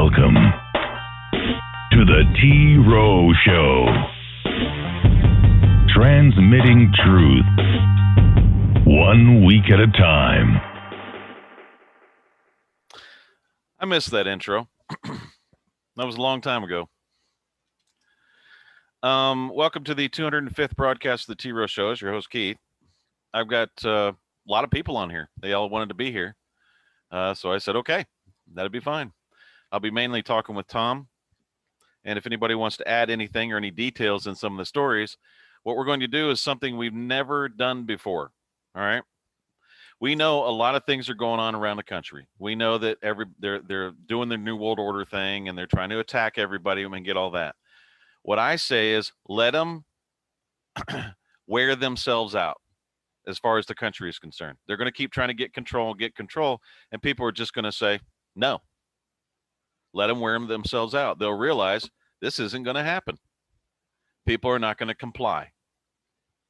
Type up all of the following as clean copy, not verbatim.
Welcome to the T-ROH Show. Transmitting truth, 1 week at a time. I missed that intro. That was a long time ago. Welcome to the 205th broadcast of the T-ROH Show. It's your host, Keith. I've got a lot of people on here. They all wanted to be here. So I said, okay, that'd be fine. I'll be mainly talking with Tom. And if anybody wants to add anything or any details in some of the stories, what we're going to do is something we've never done before. All right. We know a lot of things are going on around the country. We know that they're doing the New World Order thing and they're trying to attack everybody and get all that. What I say is let them wear themselves out as far as the country is concerned. They're going to keep trying to get control, and people are just going to say, no. Let them wear themselves out. They'll realize this isn't going to happen. People are not going to comply.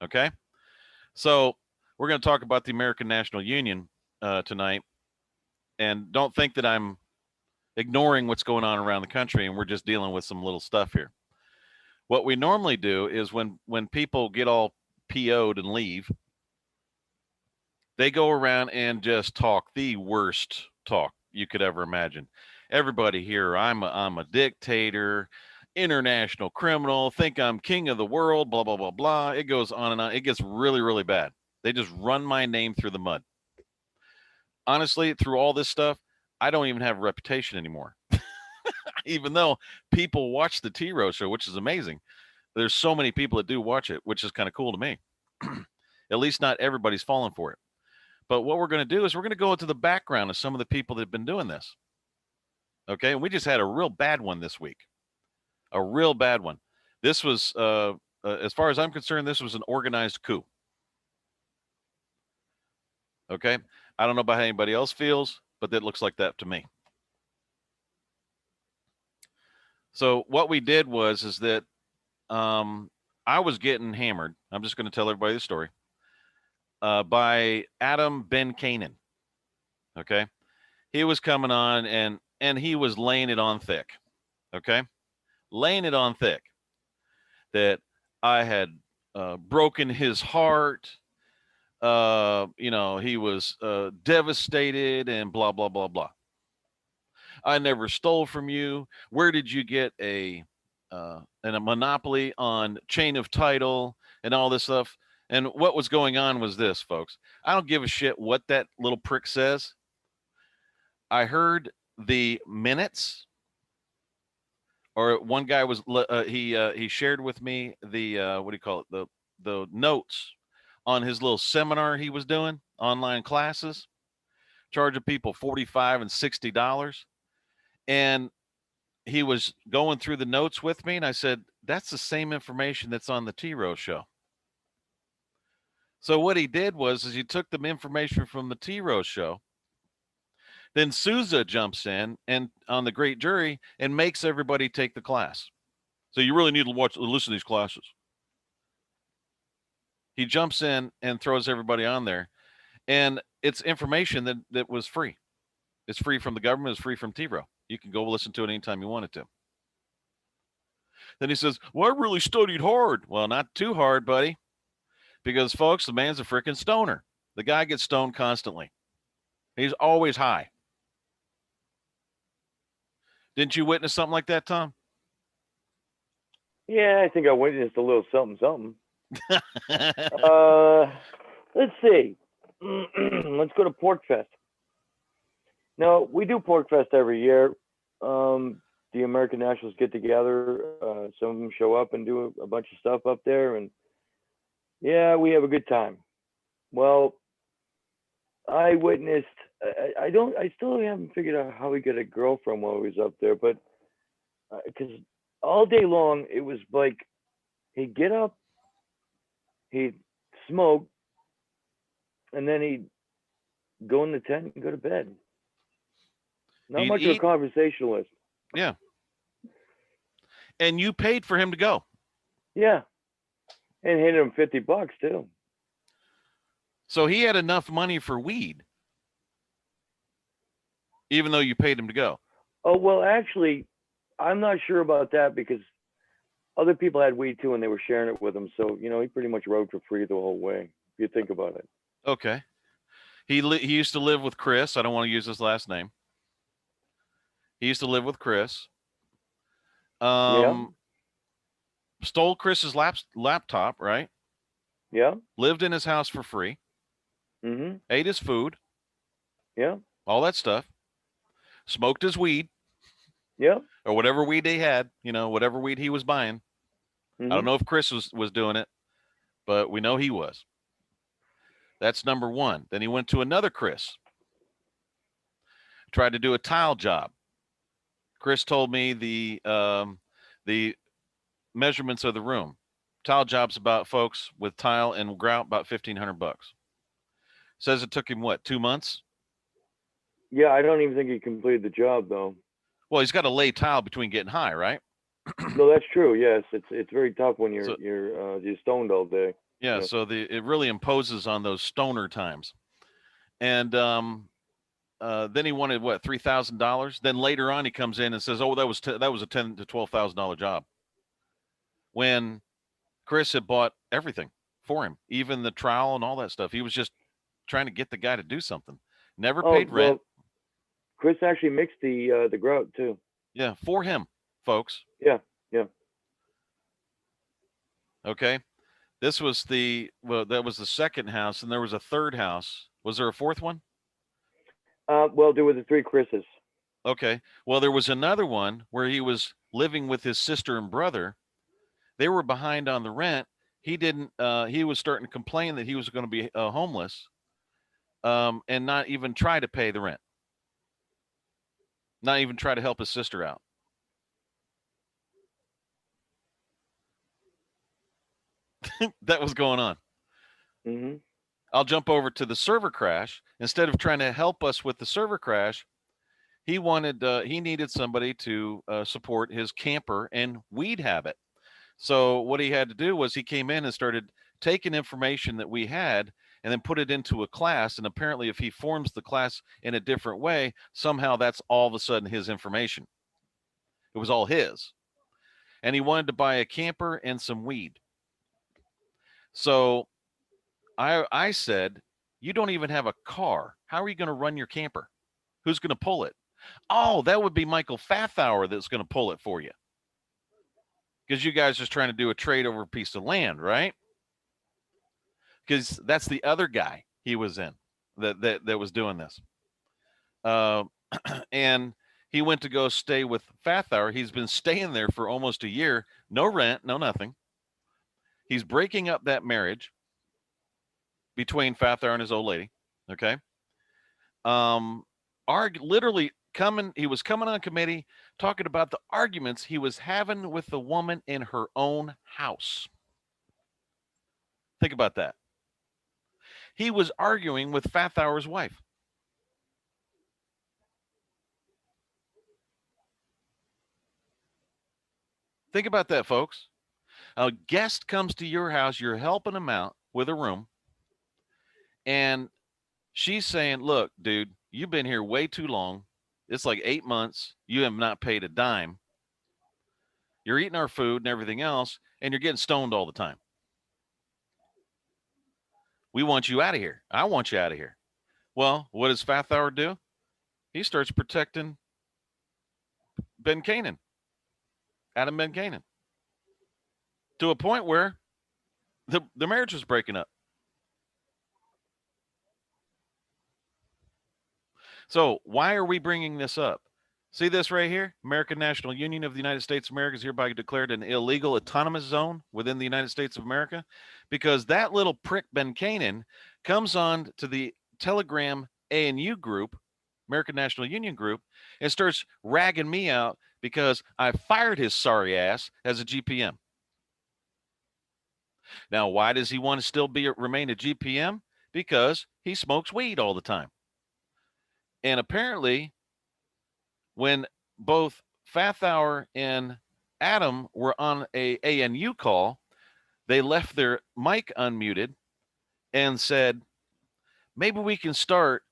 Okay? So we're going to talk about the American National Union tonight. And don't think that I'm ignoring what's going on around the country and we're just dealing with some little stuff here. What we normally do is when people get all PO'd and leave, they go around and just talk the worst talk you could ever imagine. Everybody here, I'm a dictator, international criminal, think I'm king of the world, blah, blah, blah, blah. It goes on and on. It gets really, really bad. They just run my name through the mud. Honestly, through all this stuff, I don't even have a reputation anymore. Even though people watch the T-ROH Show, which is amazing. There's so many people that do watch it, which is kind of cool to me. At least not everybody's falling for it. But what we're going to do is we're going to go into the background of some of the people that have been doing this. Okay, and we just had a real bad one this week. A real bad one. This was, as far as I'm concerned, this was an organized coup. Okay, I don't know about how anybody else feels, but that looks like that to me. So what we did is that I was getting hammered. I'm just going to tell everybody the story. By Adam Ben Canaan. Okay, he was coming on and he was laying it on thick. Okay, laying it on thick that I had broken his heart. He was devastated and blah, blah, blah, blah. I never stole from you. Where did you get a monopoly on chain of title and all this stuff? And what was going on was this, folks. I don't give a shit what that little prick says. I heard the minutes, or one guy was he shared with me the what do you call it, the notes on his little seminar he was doing, online classes, charging people $45 and $60, and he was going through the notes with me, and I said that's the same information that's on the T-ROH Show. So what he did is he took the information from the T-ROH Show. Then Sousa jumps in and on the great jury and makes everybody take the class. So you really need to listen to these classes. He jumps in and throws everybody on there. And it's information that was free. It's free from the government. It's free from T-ROH. You can go listen to it anytime you wanted to. Then he says, well, I really studied hard. Well, not too hard, buddy. Because, folks, the man's a freaking stoner. The guy gets stoned constantly. He's always high. Didn't you witness something like that, Tom? Yeah, I think I witnessed a little something. Let's see. Let's go to Pork Fest. Now, we do Pork Fest every year. The American Nationals get together. Some of them show up and do a bunch of stuff up there. And, yeah, we have a good time. Well, I witnessed... I still haven't figured out how we got a girlfriend while he was up there, but because all day long it was like he'd get up, he'd smoke, and then he'd go in the tent and go to bed. Not much of a conversationalist. Yeah. And you paid for him to go. Yeah. And handed him $50 too. So he had enough money for weed. Even though you paid him to go. Oh, well, actually, I'm not sure about that because other people had weed too and they were sharing it with him. So, he pretty much rode for free the whole way, if you think about it. Okay. He used to live with Chris. I don't want to use his last name. He used to live with Chris. Yeah. Stole Chris's laptop, right? Yeah. Lived in his house for free. Mm-hmm. Ate his food. Yeah. All that stuff. Smoked his weed. Yeah. Or whatever weed they had, whatever weed he was buying. Mm-hmm. I don't know if Chris was doing it, but we know he was. That's number one. Then he went to another Chris. Tried to do a tile job. Chris told me the measurements of the room. Tile job's about, folks, with tile and grout, about $1,500. Says it took him what, 2 months? Yeah, I don't even think he completed the job though. Well, he's got to lay tile between getting high, right? No, that's true. Yes, it's very tough when you're So- you're stoned all day. Yeah, Yeah. so it really imposes on those stoner times. And then he wanted what, $3,000. Then later on, he comes in and says, "Oh, that was a $10,000 to $12,000 job." When Chris had bought everything for him, even the trowel and all that stuff. He was just trying to get the guy to do something. Never paid rent. Well, Chris actually mixed the grout too. Yeah, for him, folks. Yeah. Okay. This was that was the second house, and there was a third house. Was there a fourth one? Well, there were the three Chris's. Okay. Well, there was another one where he was living with his sister and brother. They were behind on the rent. He didn't. He was starting to complain that he was going to be homeless, and not even try to pay the rent. Not even try to help his sister out. That was going on. Mm-hmm. I'll jump over to the server crash. Instead of trying to help us with the server crash, he needed somebody to support his camper and weed habit. So what he had to do was he came in and started taking information that we had and then put it into a class. And apparently if he forms the class in a different way, somehow that's all of a sudden his information. It was all his. And he wanted to buy a camper and some weed. So I said, "You don't even have a car. How are you going to run your camper? Who's going to pull it?" "Oh, that would be Michael Fathauer that's going to pull it for you. Because you guys are just trying to do a trade over a piece of land, right?" Because that's the other guy he was in that was doing this. And he went to go stay with Fathauer. He's been staying there for almost a year. No rent, no nothing. He's breaking up that marriage between Fathauer and his old lady. Okay. Literally he was coming on committee talking about the arguments he was having with the woman in her own house. Think about that. He was arguing with Fathauer's wife. Think about that, folks. A guest comes to your house, you're helping him out with a room, and she's saying, "Look, dude, you've been here way too long. It's like 8 months. You have not paid a dime. You're eating our food and everything else, and you're getting stoned all the time. We want you out of here. I want you out of here." Well, what does Fathauer do? He starts protecting Ben Canaan, Adam Ben Canaan, to a point where the marriage was breaking up. So why are we bringing this up? See this right here? American National Union of the United States of America is hereby declared an illegal autonomous zone within the United States of America, because that little prick Ben Canaan comes on to the Telegram ANU group, American National Union group, and starts ragging me out because I fired his sorry ass as a GPM. Now, why does he want to still remain a GPM? Because he smokes weed all the time. And apparently, when both Fathauer and Adam were on a ANU call, they left their mic unmuted and said, "Maybe we can start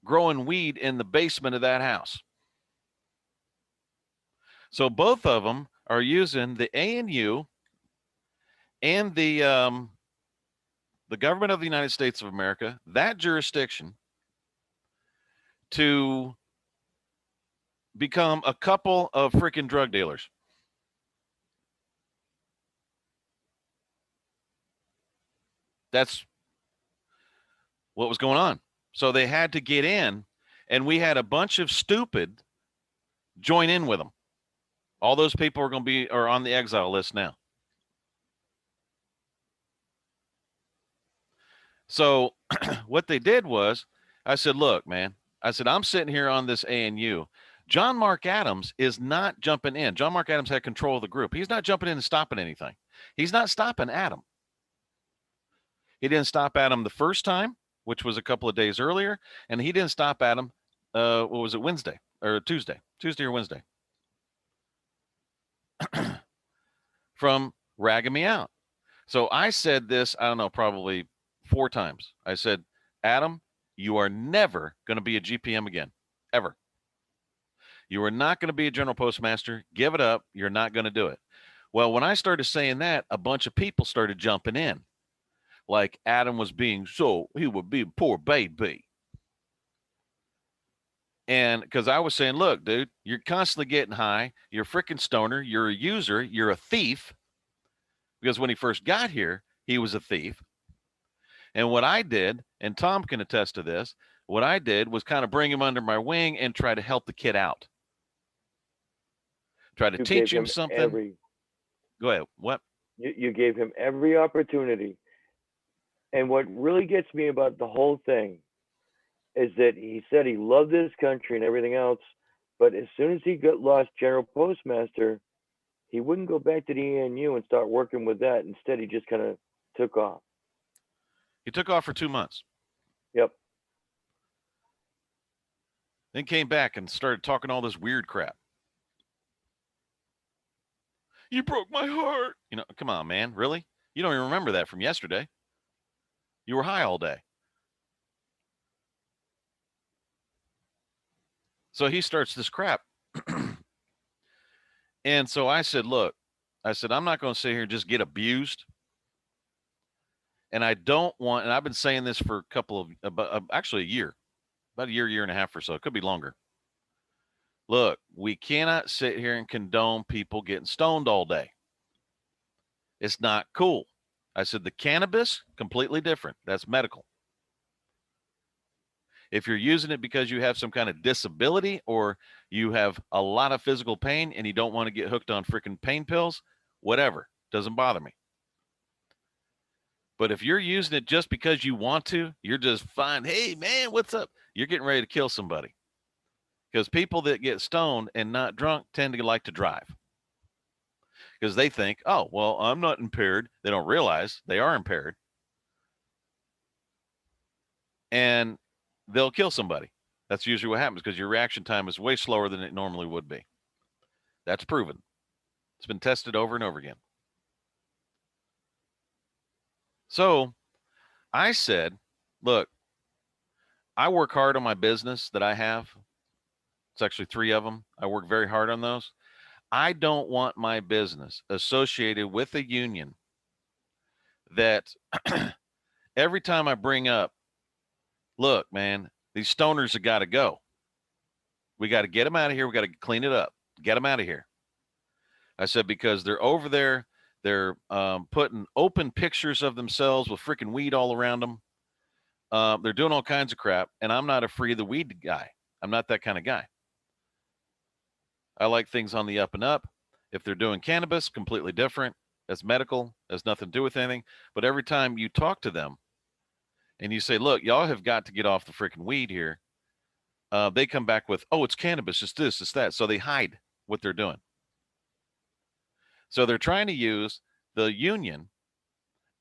growing weed in the basement of that house." So both of them are using the ANU and the government of the United States of America, that jurisdiction, to become a couple of freaking drug dealers. That's what was going on. So they had to get in, and we had a bunch of stupid join in with them. All those people are on the exile list now. So what they did was, I said, look, man, I said, I'm sitting here on this ANU. John Mark Adams is not jumping in. John Mark Adams had control of the group. He's not jumping in and stopping anything. He's not stopping Adam. He didn't stop Adam the first time, which was a couple of days earlier, and he didn't stop Adam, what was it, Wednesday or Tuesday or Wednesday, from ragging me out. So I said this, I don't know, probably 4 times. I said, Adam, you are never going to be a GPM again, ever. You are not going to be a general postmaster. Give it up. You're not going to do it. Well, when I started saying that, a bunch of people started jumping in. Like Adam was being he would be a poor baby. And because I was saying, look, dude, you're constantly getting high. You're a freaking stoner. You're a user. You're a thief. Because when he first got here, he was a thief. And what I did, and Tom can attest to this, what I did was kind of bring him under my wing and try to help the kid out. Try to teach him something. Go ahead. What? You gave him every opportunity. And what really gets me about the whole thing is that he said he loved this country and everything else, but as soon as he lost general postmaster, he wouldn't go back to the ENU and start working with that. Instead, he just kind of took off. He took off for 2 months. Yep. Then came back and started talking all this weird crap. You broke my heart. You know, come on, man. Really? You don't even remember that from yesterday. You were high all day. So he starts this crap. And so I said, look, I'm not going to sit here and just get abused. And I don't want, and I've been saying this for actually a year, about a year and a half or so. It could be longer. Look, we cannot sit here and condone people getting stoned all day. It's not cool. I said the cannabis, completely different. That's medical. If you're using it because you have some kind of disability or you have a lot of physical pain and you don't want to get hooked on freaking pain pills, whatever, doesn't bother me. But if you're using it just because you want to, you're just fine. Hey, man, what's up? You're getting ready to kill somebody. Because people that get stoned and not drunk tend to like to drive. Because they think, oh, well, I'm not impaired. They don't realize they are impaired. And they'll kill somebody. That's usually what happens because your reaction time is way slower than it normally would be. That's proven. It's been tested over and over again. So I said, look, I work hard on my business that I have. It's actually 3 of them. I work very hard on those. I don't want my business associated with a union that every time I bring up, look, man, these stoners have got to go. We got to get them out of here. We got to clean it up. Get them out of here. I said, because they're over there. They're putting open pictures of themselves with freaking weed all around them. They're doing all kinds of crap. And I'm not a free of the weed guy. I'm not that kind of guy. I like things on the up and up. If they're doing cannabis, completely different. That's medical. Has nothing to do with anything. But every time you talk to them and you say, look, y'all have got to get off the freaking weed here, they come back with, oh, it's cannabis. It's this, it's that. So they hide what they're doing. So they're trying to use the union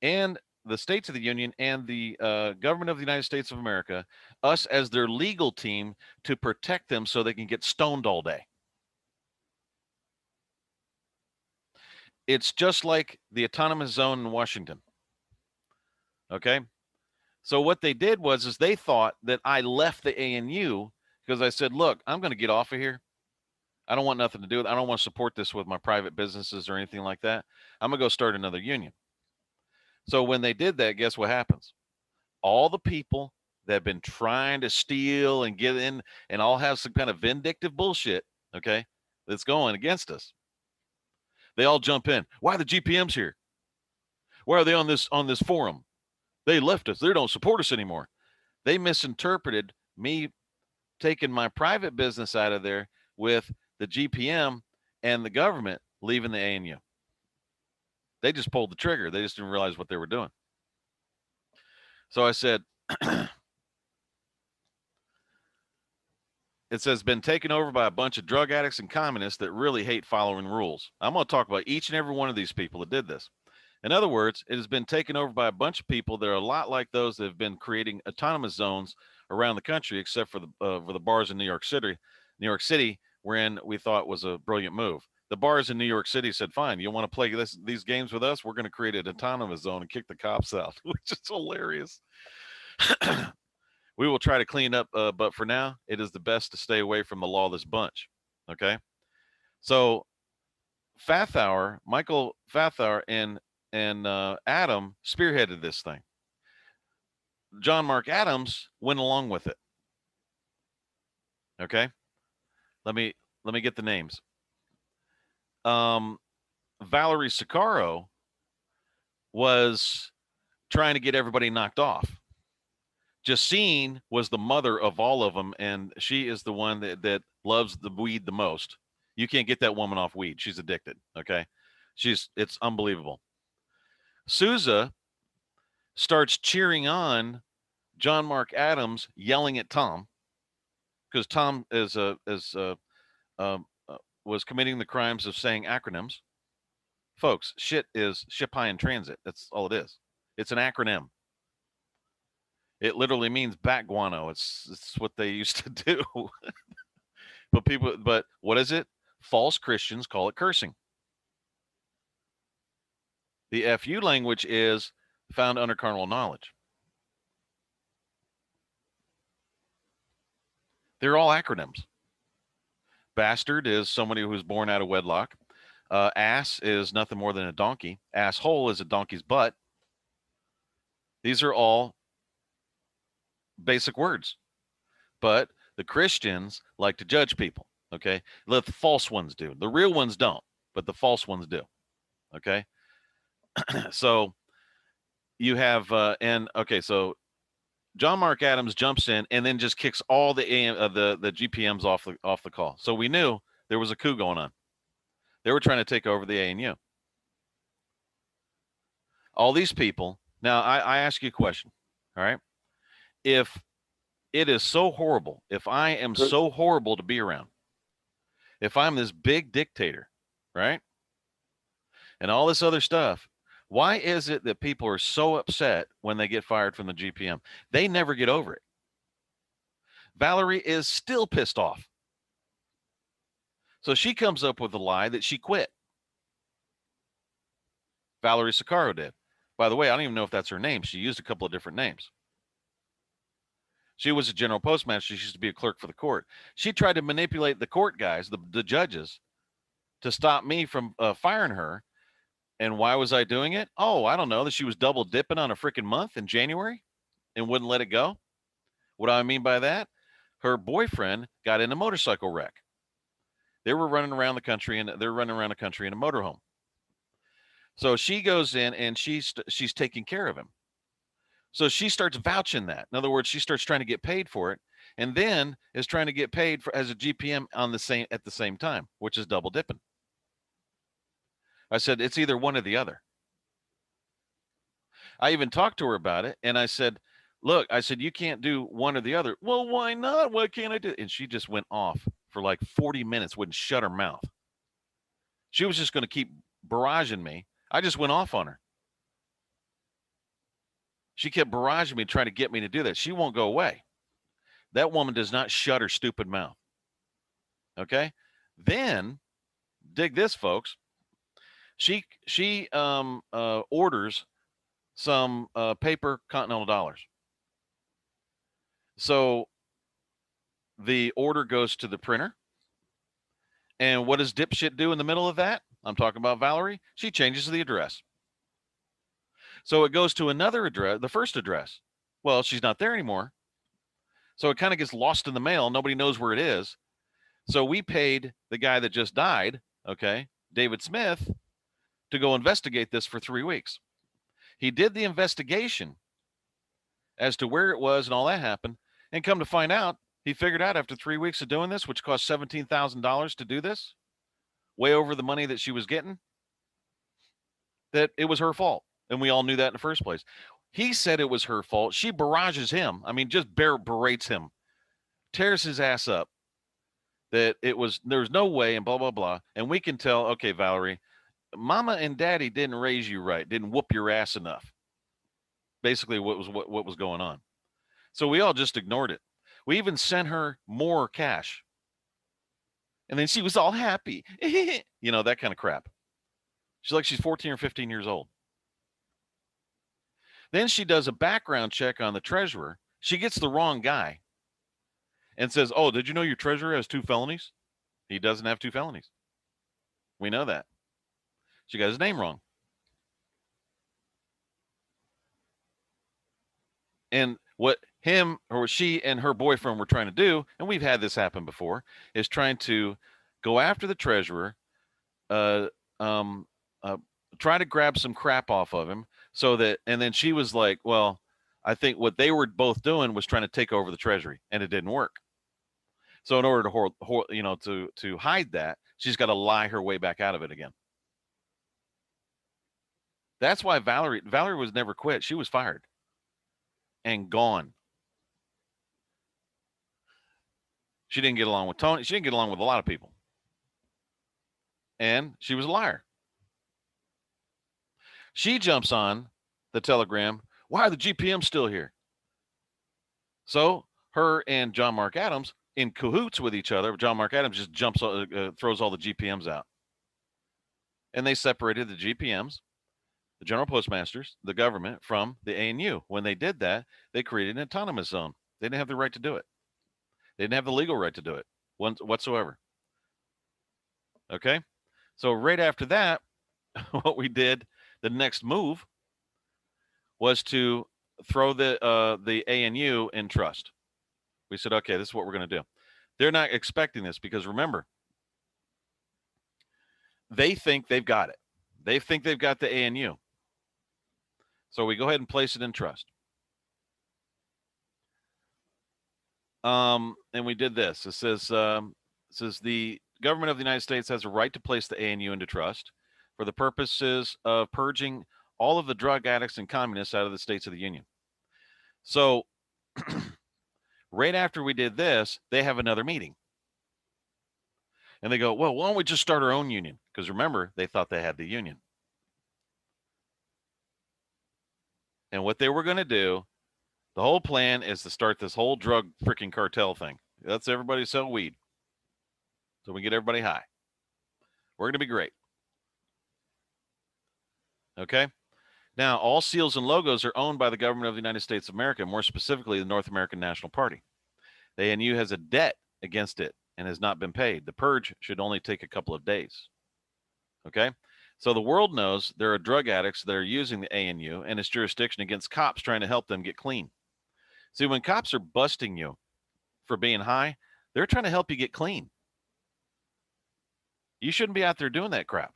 and the states of the union and the government of the United States of America, us as their legal team, to protect them so they can get stoned all day. It's just like the autonomous zone in Washington. Okay. So what they did was they thought that I left the ANU because I said, look, I'm going to get off of here. I don't want nothing to do with it. I don't want to support this with my private businesses or anything like that. I'm going to go start another union. So when they did that, guess what happens? All the people that have been trying to steal and get in and all have some kind of vindictive bullshit, okay, that's going against us, they all jump in. Why are the GPMs here? Why are they on this forum? They left us. They don't support us anymore. They misinterpreted me taking my private business out of there with the GPM and the government leaving the ANU. They just pulled the trigger. They just didn't realize what they were doing. So I said, it says, been taken over by a bunch of drug addicts and communists that really hate following rules. I'm going to talk about each and every one of these people that did this. In other words, it has been taken over by a bunch of people that are a lot like those that have been creating autonomous zones around the country, except for the bars in New York City, wherein we thought was a brilliant move. The bars in New York City said, fine, you want to play these games with us? We're going to create an autonomous zone and kick the cops out, which is hilarious. We will try to clean up, but for now, it is the best to stay away from the lawless bunch. Okay? So Michael Fathauer and Adam spearheaded this thing. John Mark Adams went along with it. Okay? Let me get the names. Valerie Siccaro was trying to get everybody knocked off. Justine was the mother of all of them, and she is the one that loves the weed the most. You can't get that woman off weed. She's addicted, okay? It's unbelievable. Sousa starts cheering on John Mark Adams, yelling at Tom, because Tom was committing the crimes of saying acronyms. Folks, shit is ship high in transit. That's all it is. It's an acronym. It literally means bat guano. It's what they used to do. But what is it? False Christians call it cursing. The FU language is found under carnal knowledge. They're all acronyms. Bastard is somebody who's born out of wedlock. Ass is nothing more than a donkey. Asshole is a donkey's butt. These are all basic words. But the Christians like to judge people, okay? The false ones do. The real ones don't, but the false ones do, okay? So you have, so John Mark Adams jumps in and then just kicks all the GPMs off the call. So we knew there was a coup going on. They were trying to take over the ANU. All these people. Now, I ask you a question, all right? If it is so horrible, if I am so horrible to be around, if I'm this big dictator, right, and all this other stuff, why is it that people are so upset when they get fired from the GPM? They never get over it. Valerie is still pissed off. So she comes up with a lie that she quit. Valerie Siccaro did. By the way, I don't even know if that's her name. She used a couple of different names. She was a general postmaster. She used to be a clerk for the court. She tried to manipulate the court guys, the judges, to stop me from firing her. And why was I doing it? Oh, I don't know. That she was double dipping on a freaking month in January and wouldn't let it go. What do I mean by that? Her boyfriend got in a motorcycle wreck. They were running around the country, and they're running around the country in a motorhome. So she goes in and she's taking care of him. So she starts vouching that. In other words, she starts trying to get paid for it, and then is trying to get paid for as a GPM at the same time, which is double dipping. I said, it's either one or the other. I even talked to her about it, and I said, look, you can't do one or the other. Well, why not? Why can't I do it? And she just went off for like 40 minutes, wouldn't shut her mouth. She was just going to keep barraging me. I just went off on her. She kept barraging me, trying to get me to do that. She won't go away. That woman does not shut her stupid mouth. Okay? Then, dig this, folks. She orders some paper Continental dollars. So the order goes to the printer, And what does dipshit do in the middle of that? I'm talking about Valerie. She changes the address. So it goes to another address, the first address. Well, she's not there anymore. So it kind of gets lost in the mail. Nobody knows where it is. So we paid the guy that just died, okay, David Smith, to go investigate this for 3 weeks. He did the investigation as to where it was and all that happened. And come to find out, he figured out after 3 weeks of doing this, which cost $17,000 to do this, way over the money that she was getting, that it was her fault. And we all knew that in the first place. He said it was her fault. She barrages him. I mean, just berates him, tears his ass up, that there was no way, and blah, blah, blah. And we can tell, okay, Valerie, mama and daddy didn't raise you right, didn't whoop your ass enough. Basically what was going on. So we all just ignored it. We even sent her more cash. And then she was all happy. You know, that kind of crap. She's 14 or 15 years old. Then she does a background check on the treasurer. She gets the wrong guy and says, oh, did you know your treasurer has 2 felonies? He doesn't have 2 felonies. We know that. She got his name wrong. And what him or she and her boyfriend were trying to do, and we've had this happen before, is trying to go after the treasurer, try to grab some crap off of him so that, and then she was like, well, I think what they were both doing was trying to take over the treasury, and it didn't work. So in order to hide that, she's got to lie her way back out of it again. That's why Valerie was never quit. She was fired and gone. She didn't get along with Tony. She didn't get along with a lot of people. And she was a liar. She jumps on the telegram. Why are the GPMs still here? So her and John Mark Adams in cahoots with each other. John Mark Adams just throws all the GPMs out. And they separated the GPMs, the general postmasters, the government, from the ANU. When they did that, they created an autonomous zone. They didn't have the right to do it. They didn't have the legal right to do it whatsoever. Okay? So right after that, what we did, the next move was to throw the ANU in trust. We said, okay, this is what we're going to do. They're not expecting this because remember, they think they've got it. They think they've got the ANU. So we go ahead and place it in trust. And we did this. It says the government of the United States has a right to place the ANU into trust for the purposes of purging all of the drug addicts and communists out of the states of the Union. So right after we did this, they have another meeting. And they go, well, why don't we just start our own union? Because remember, they thought they had the union. And what they were going to do, the whole plan is to start this whole drug freaking cartel thing. That's everybody sell weed. So we get everybody high. We're going to be great. Okay? Now, all seals and logos are owned by the government of the United States of America, more specifically the North American National Party. The ANU has a debt against it and has not been paid. The purge should only take a couple of days. Okay? So the world knows there are drug addicts that are using the ANU and its jurisdiction against cops trying to help them get clean. See, when cops are busting you for being high, they're trying to help you get clean. You shouldn't be out there doing that crap.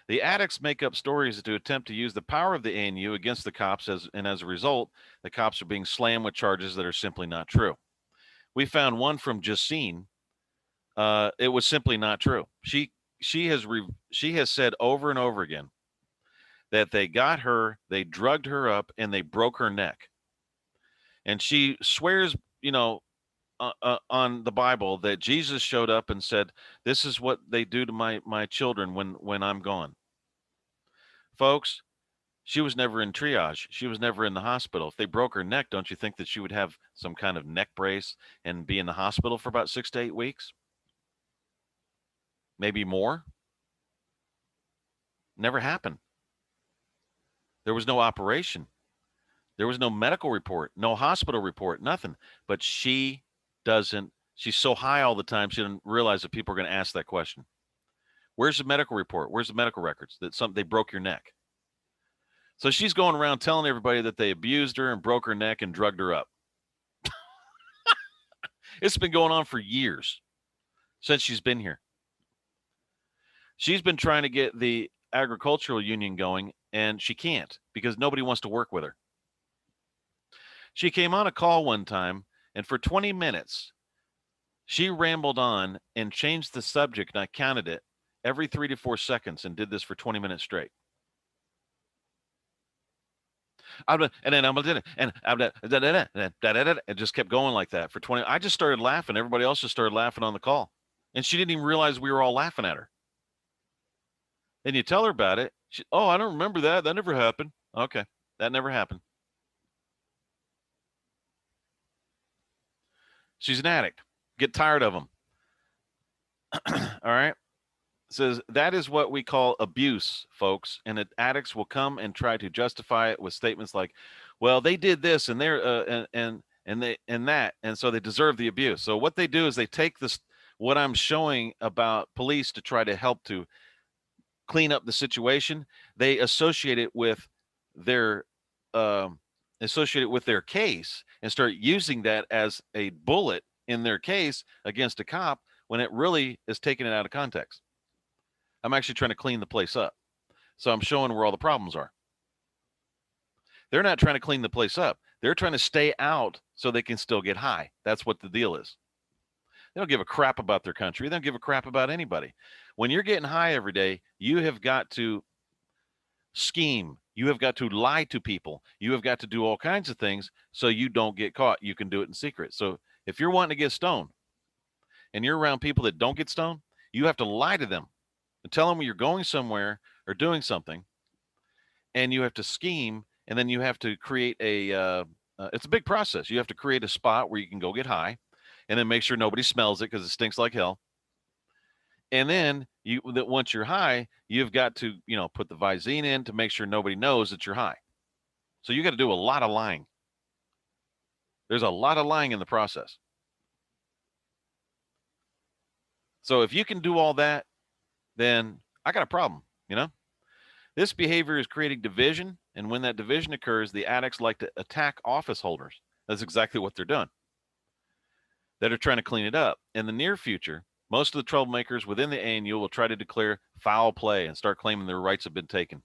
The addicts make up stories to attempt to use the power of the ANU against the cops, and as a result, the cops are being slammed with charges that are simply not true. We found one from Justine. It was simply not true. She has said over and over again that they got her, they drugged her up, and they broke her neck. And she swears, on the Bible that Jesus showed up and said, this is what they do to my children when I'm gone. Folks, she was never in triage. She was never in the hospital. If they broke her neck, don't you think that she would have some kind of neck brace and be in the hospital for about 6 to 8 weeks? Maybe more? Never happened. There was no operation. There was no medical report, no hospital report, nothing. But she She's so high all the time, she didn't realize that people are going to ask that question. Where's the medical report? Where's the medical records that they broke your neck? So she's going around telling everybody that they abused her and broke her neck and drugged her up. It's been going on for years since she's been here. She's been trying to get the agricultural union going, and she can't because nobody wants to work with her. She came on a call one time, and for 20 minutes, she rambled on and changed the subject, and I counted it every 3 to 4 seconds and did this for 20 minutes straight. And then it just kept going like that for 20. I just started laughing. Everybody else just started laughing on the call. And she didn't even realize we were all laughing at her. And you tell her about it. Oh, I don't remember that. That never happened. Okay. That never happened. She's an addict. Get tired of them. All right. Says that is what we call abuse, folks, and addicts will come and try to justify it with statements like, well, they did this and they're and that, and so they deserve the abuse. So what they do is they take this, what I'm showing about police to try to help to clean up the situation, they associate it with their case and start using that as a bullet in their case against a cop when it really is taking it out of context. I'm actually trying to clean the place up. So I'm showing where all the problems are. They're not trying to clean the place up. They're trying to stay out so they can still get high. That's what the deal is. They don't give a crap about their country. They don't give a crap about anybody. When you're getting high every day, you have got to scheme. You have got to lie to people. You have got to do all kinds of things so you don't get caught. You can do it in secret. So if you're wanting to get stoned and you're around people that don't get stoned, you have to lie to them and tell them you're going somewhere or doing something, and you have to scheme, and then you have to create it's a big process. You have to create a spot where you can go get high, and then make sure nobody smells it because it stinks like hell. And then once you're high, you've got to, put the Visine in to make sure nobody knows that you're high. So you got to do a lot of lying. There's a lot of lying in the process. So if you can do all that, then I got a problem, This behavior is creating division, and when that division occurs, the addicts like to attack office holders. That's exactly what they're doing. That are trying to clean it up. In the near future, most of the troublemakers within the ANU will try to declare foul play and start claiming their rights have been taken.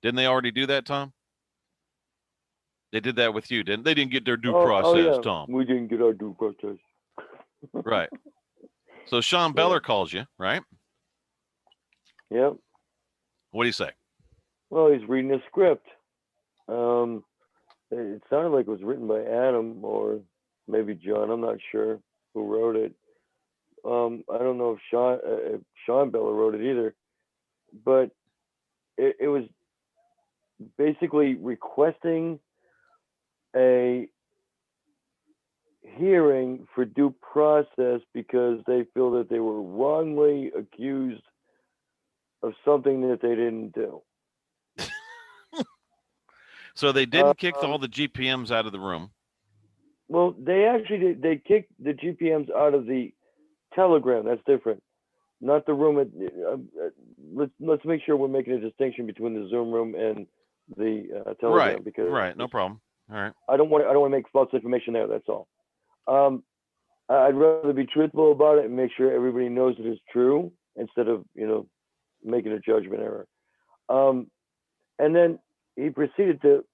Didn't they already do that, Tom? They did that with you, didn't they? They didn't get their due process, yeah. Tom. We didn't get our due process. Right. So Sean Beller calls you, right? Yep. What do you say? Well, he's reading a script. It sounded like it was written by Adam or maybe John. I'm not sure who wrote it. I don't know if Sean Beller wrote it either, but it was basically requesting a hearing for due process because they feel that they were wrongly accused of something that they didn't do. So they didn't kick all the GPMs out of the room. Well, they actually did. They kicked the GPMs out of the Telegram. That's different. Not the room. Let's make sure we're making a distinction between the Zoom room and the Telegram. Right. Because right. No problem. All right. I don't want to make false information there. That's all. I'd rather be truthful about it and make sure everybody knows it is true instead of making a judgment error. And then he proceeded to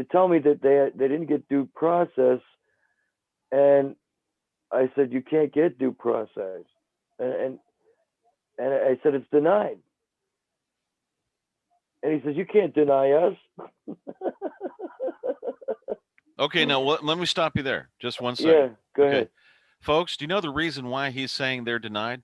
tell me that they didn't get due process, and I said you can't get due process, and I said it's denied, and he says you can't deny us. Okay, now let me stop you there. Just one second. Yeah, go ahead. Folks, do you know the reason why he's saying they're denied?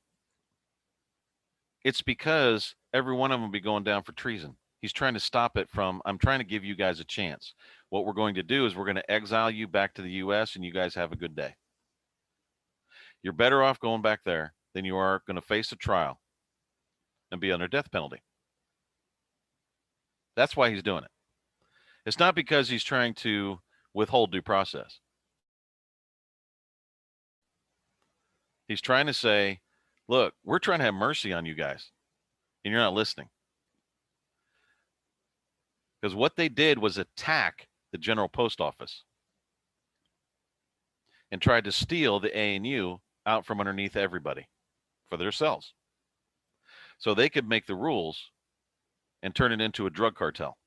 It's because every one of them will be going down for treason. He's trying to stop it from, I'm trying to give you guys a chance. What we're going to do is we're going to exile you back to the U.S. and you guys have a good day. You're better off going back there than you are going to face a trial and be under death penalty. That's why he's doing it. It's not because he's trying to withhold due process. He's trying to say, look, we're trying to have mercy on you guys, and you're not listening. Because what they did was attack the General Post Office and tried to steal the ANU out from underneath everybody for themselves. So they could make the rules and turn it into a drug cartel.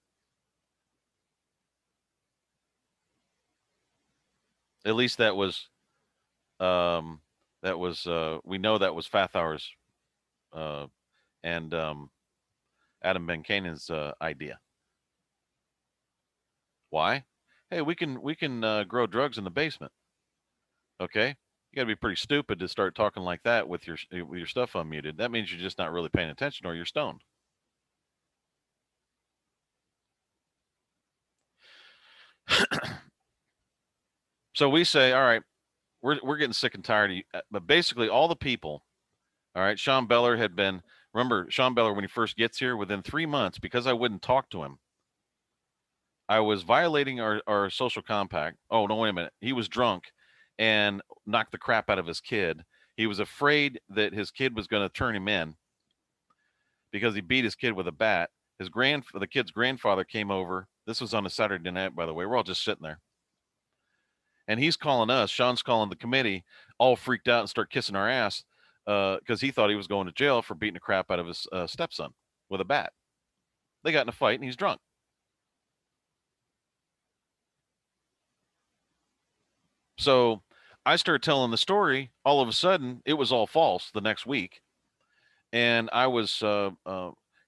At least that was we know that was Fathour's and Adam Ben Canaan's idea. Why? Hey, we can grow drugs in the basement. Okay, you got to be pretty stupid to start talking like that with your stuff unmuted. That means you're just not really paying attention, or you're stoned. So we say, all right, we're getting sick and tired of you. But basically, all the people, all right, Sean Beller had been. Remember, Sean Beller, when he first gets here, within 3 months, because I wouldn't talk to him, I was violating our social compact. Oh, no, wait a minute. He was drunk and knocked the crap out of his kid. He was afraid that his kid was going to turn him in because he beat his kid with a bat. The kid's grandfather came over. This was on a Saturday night, by the way. We're all just sitting there. And he's calling us. Sean's calling the committee, all freaked out and start kissing our ass because he thought he was going to jail for beating the crap out of his stepson with a bat. They got in a fight, and he's drunk. So I started telling the story. All of a sudden, it was all false the next week. And I was,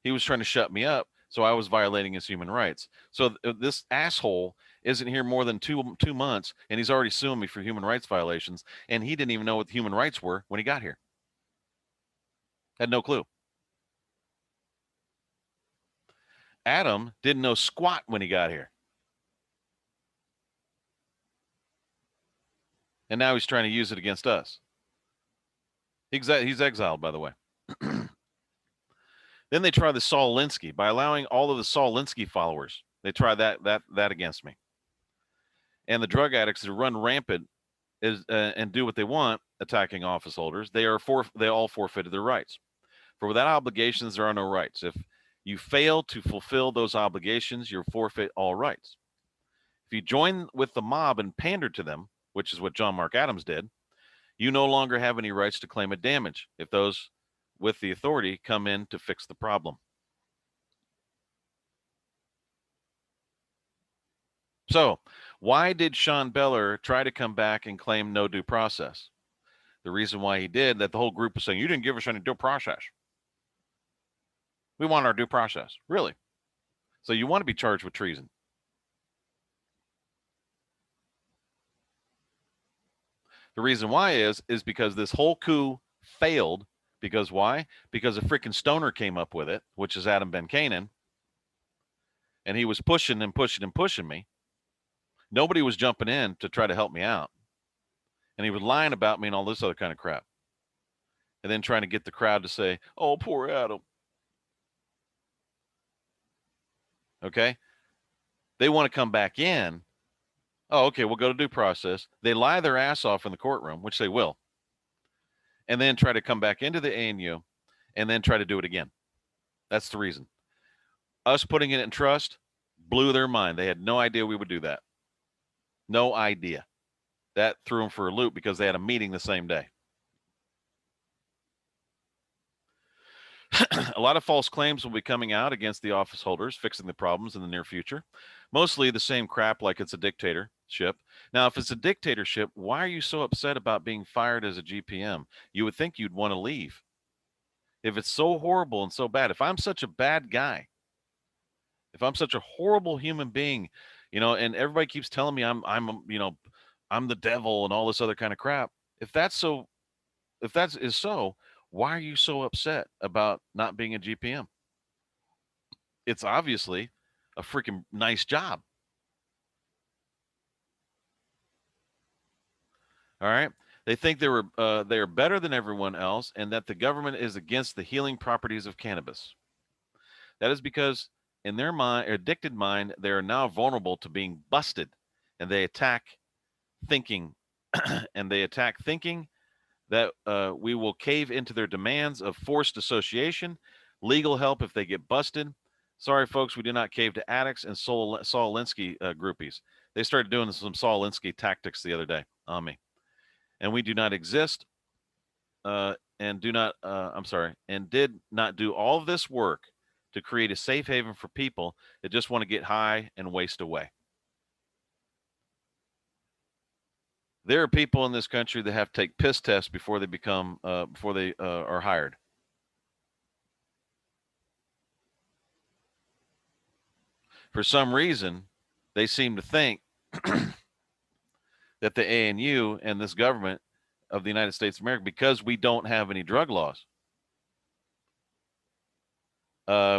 he was trying to shut me up. So I was violating his human rights. So this asshole isn't here more than two months, and he's already suing me for human rights violations. And he didn't even know what the human rights were when he got here. Had no clue. Adam didn't know squat when he got here. And now he's trying to use it against us. He's exiled, by the way. Then they try the Saul Alinsky by allowing all of the Saul Alinsky followers. They try that against me. And the drug addicts that run rampant and do what they want, attacking office holders, they all forfeited their rights. For without obligations, there are no rights. If you fail to fulfill those obligations, you forfeit all rights. If you join with the mob and pander to them, which is what John Mark Adams did, you no longer have any rights to claim a damage if those with the authority come in to fix the problem. So, why did Sean Beller try to come back and claim no due process? The reason why he did, that the whole group was saying, you didn't give us any due process. We want our due process. Really? So you want to be charged with treason. The reason why is because this whole coup failed. Because why? Because a freaking stoner came up with it, which is Adam Ben Canaan. And he was pushing and pushing and pushing me. Nobody was jumping in to try to help me out. And he was lying about me and all this other kind of crap. And then trying to get the crowd to say, oh, poor Adam. Okay? They want to come back in. Oh, okay, we'll go to due process. They lie their ass off in the courtroom, which they will. And then try to come back into the ANU and then try to do it again. That's the reason. Us putting it in trust blew their mind. They had no idea we would do that. No idea. That threw them for a loop because they had a meeting the same day. A lot of false claims will be coming out against the office holders, fixing the problems in the near future. Mostly the same crap like it's a dictatorship. Now, if it's a dictatorship, why are you so upset about being fired as a GPM? You would think you'd want to leave. If it's so horrible and so bad, if I'm such a bad guy, if I'm such a horrible human being, and everybody keeps telling me I'm the devil and all this other kind of crap. If that is so, why are you so upset about not being a GPM? It's obviously a freaking nice job. All right. They think they are better than everyone else and that the government is against the healing properties of cannabis. That is because in their mind, addicted mind, they are now vulnerable to being busted, and they attack thinking, and they attack thinking that we will cave into their demands of forced association, legal help if they get busted. Sorry, folks, we do not cave to addicts and Saul Alinsky groupies. They started doing some Saul Alinsky tactics the other day on me. And we do not exist and did not do all of this work to create a safe haven for people that just want to get high and waste away. There are people in this country that have to take piss tests before they become are hired. For some reason, they seem to think that the ANU and this government of the United States of America, because we don't have any drug laws,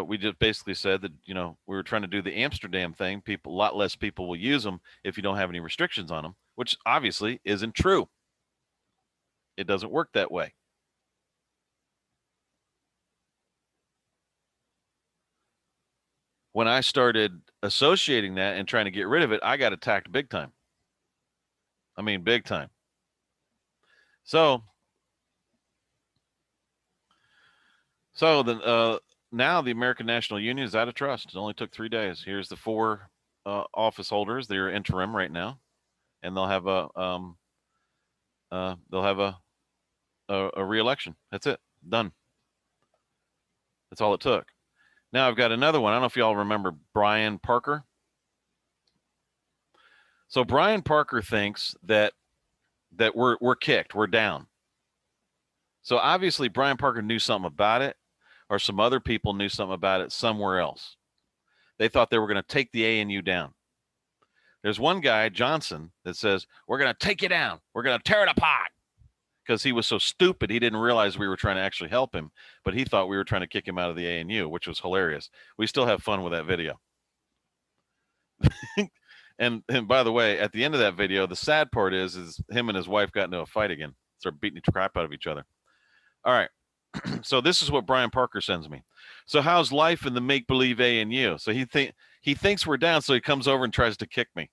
we just basically said that, we were trying to do the Amsterdam thing. A lot less people will use them if you don't have any restrictions on them, which obviously isn't true. It doesn't work that way. When I started associating that and trying to get rid of it, I got attacked big time. I mean, big time. So now the American National Union is out of trust. It only took 3 days. Here's the 4 office holders. They're interim right now, and they'll have a re-election. That's it. Done. That's all it took. Now I've got another one. I don't know if y'all remember Brian Parker. So Brian Parker thinks that we're kicked, we're down. So obviously Brian Parker knew something about it, or some other people knew something about it somewhere else. They thought they were going to take the ANU down. There's one guy, Johnson, that says, we're going to take you down. We're going to tear it apart. Because he was so stupid, he didn't realize we were trying to actually help him, but he thought we were trying to kick him out of the ANU, which was hilarious. We still have fun with that video. And by the way, at the end of that video, the sad part is him and his wife got into a fight again. Started beating the crap out of each other. All right. So this is what Brian Parker sends me. So how's life in the make-believe ANU? So he thinks we're down, so he comes over and tries to kick me.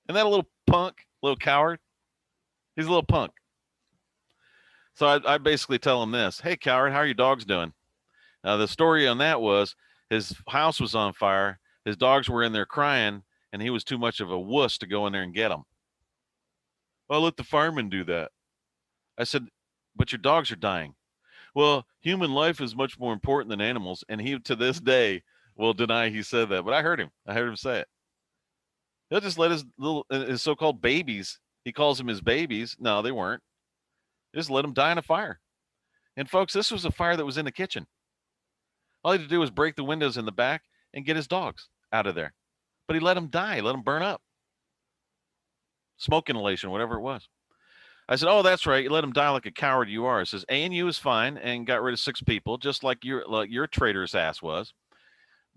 Isn't that a little punk, little coward? He's a little punk. So I basically tell him this: hey, coward, how are your dogs doing? Now, the story on that was his house was on fire. His dogs were in there crying, and he was too much of a wuss to go in there and get them. Well, let the firemen do that. I said, but your dogs are dying. Well, human life is much more important than animals. And he, to this day, will deny he said that. But I heard him. I heard him say it. He'll just let his so-called babies, he calls them his babies. No, they weren't. Just let them die in a fire. And folks, this was a fire that was in the kitchen. All he had to do was break the windows in the back and get his dogs out of there. But he let them die, let them burn up. Smoke inhalation, whatever it was. I said, oh, that's right. You let them die like a coward you are. It says, ANU is fine and got rid of 6 people, just like your traitorous ass was.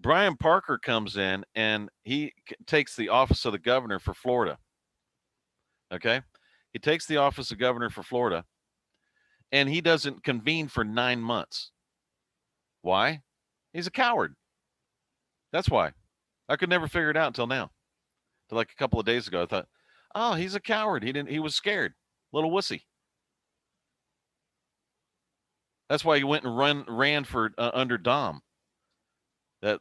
Brian Parker comes in and he takes the office of the governor for Florida. Okay? He takes the office of governor for Florida, and he doesn't convene for 9 months. Why? He's a coward. That's why. I could never figure it out until now. Till like a couple of days ago, I thought, oh, he's a coward. He was scared. Little wussy. That's why he went and ran for under Dom. That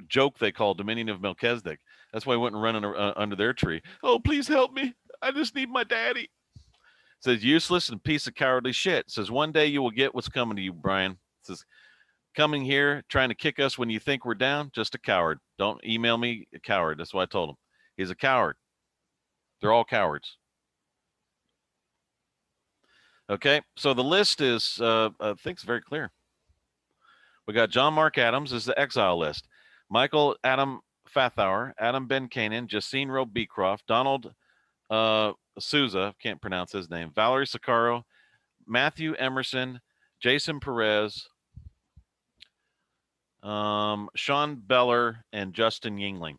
joke they call Dominion of Melchizedek. That's why he went and ran under their tree. Oh, please help me. I just need my daddy. It says, useless and piece of cowardly shit. It says, one day you will get what's coming to you, Brian. It says, coming here, trying to kick us when you think we're down, just a coward. Don't email me a coward. That's what I told him. He's a coward. They're all cowards. Okay, so the list is, I think it's very clear. We got John Mark Adams as the exile list. Michael Adam Fathauer, Adam Ben Canaan, Justine Roe Beecroft, Donald Souza, can't pronounce his name, Valerie Sicaro, Matthew Emerson, Jason Perez, Sean Beller, and Justin Yingling.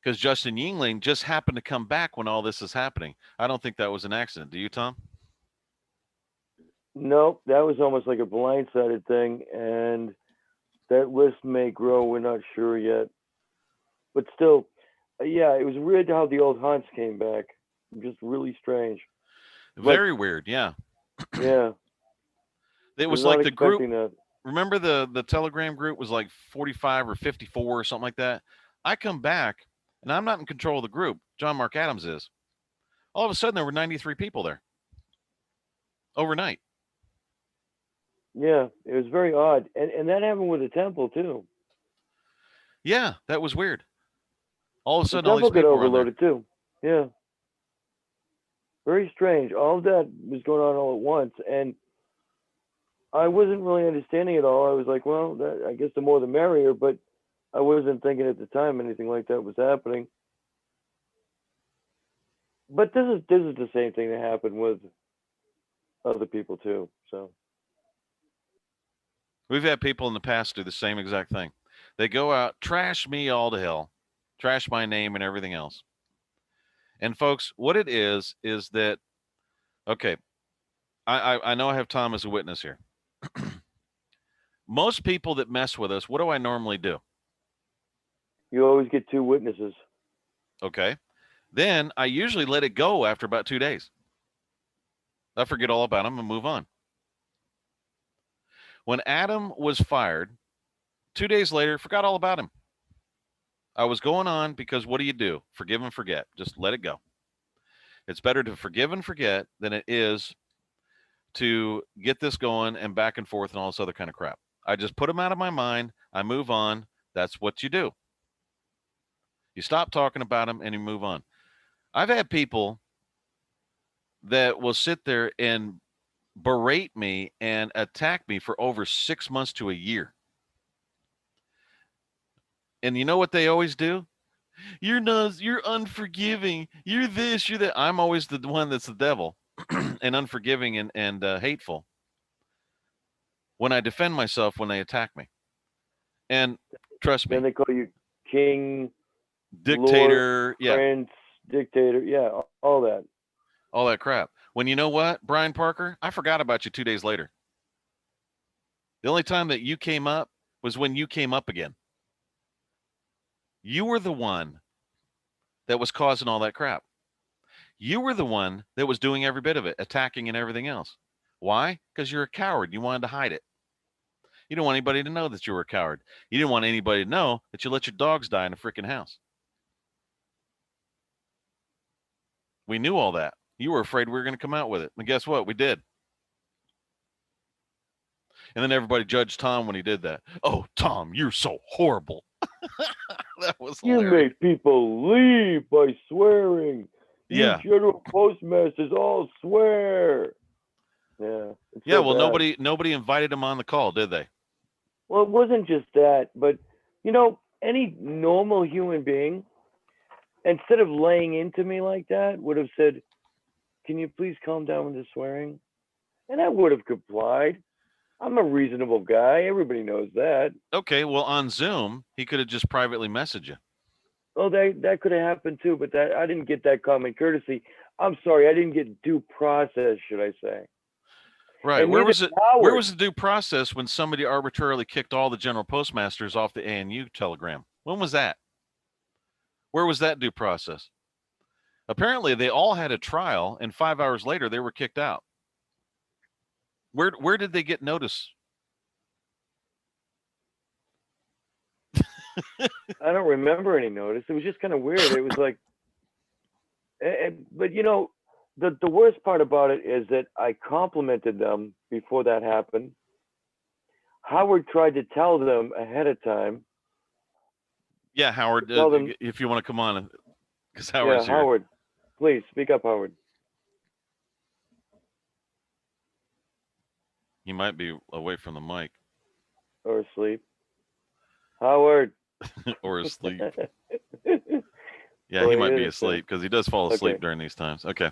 Because Justin Yingling just happened to come back when all this is happening. I don't think that was an accident. Do you, Tom? Nope, that was almost like a blindsided thing, and that list may grow. We're not sure yet. But still, yeah, it was weird how the old haunts came back. just really strange. Very weird. Yeah. Yeah. It was not like the group. expecting that. Remember the Telegram group was like 45 or 54 or something like that. I come back and I'm not in control of the group. John Mark Adams is. All of a sudden there were 93 people there overnight. Yeah, it was very odd, and that happened with the temple too. Yeah, that was weird. All of a The sudden, all these temple got people were on there. overloaded too. Yeah, very strange. All of that was going on all at once, and I wasn't really understanding it all. I was like, well, I guess the more the merrier, but I wasn't thinking at the time anything like that was happening. But this is the same thing that happened with other people too. So We've had people in the past do the same exact thing. They go out, trash me all to hell, trash my name and everything else. And folks, what it is that, okay, I know I have Tom as a witness here. Most people that mess with us, what do I normally do? you always get two witnesses. Okay. Then I usually let it go after about 2 days. I forget all about them and move on. When Adam was fired, 2 days later, forgot all about him. I was going on because what do? Forgive and forget. Just let it go. It's better to forgive and forget than it is to get this going and back and forth and all this other kind of crap. I just put them out of my mind. I move on. That's what you do. You stop talking about them and you move on. I've had people that will sit there and berate me and attack me for over 6 months to a year. And you know what they always do? You're unforgiving. You're this, you're that. I'm always the one that's the devil and unforgiving and hateful when I defend myself when they attack me. And trust me. Then they call you king, dictator, Lord, prince, dictator. Yeah, all that. All that crap. When you know what, Brian Parker, I forgot about you 2 days later. The only time that you came up was when you came up again. You were the one that was causing all that crap. You were the one that was doing every bit of it, attacking and everything else. Why? Because you're a coward. You wanted to hide it. You didn't want anybody to know that you were a coward. You didn't want anybody to know that you let your dogs die in a freaking house. We knew all that. You were afraid we were going to come out with it. And guess what? We did. And then everybody judged Tom when he did that. Oh, Tom, you're so horrible. That was hilarious. You made people leave by swearing. Yeah. You general postmasters all swear. Yeah. Yeah, well, nobody invited him on the call, did they? Well, it wasn't just that, but, you know, any normal human being, instead of laying into me like that, would have said, can you please calm down with the swearing? And I would have complied. I'm a reasonable guy. Everybody knows that. Okay, well, on Zoom, he could have just privately messaged you. Oh, that could have happened too, but I didn't get that common courtesy. I'm sorry, I didn't get due process, should I say. Right. Where was the due process when somebody arbitrarily kicked all the general postmasters off the ANU telegram? When was that? Where was that due process? Apparently, they all had a trial, and 5 hours later, they were kicked out. Where did they get notice? I don't remember any notice. It was just kind of weird. It was like, but you know, the worst part about it is that I complimented them before that happened. Howard tried to tell them ahead of time. Yeah, Howard, if you want to come on, because Howard's here. Howard, please speak up, Howard. He might be away from the mic. Or asleep. Howard. Or asleep. Yeah, he might be asleep because he does fall asleep during these times. Okay.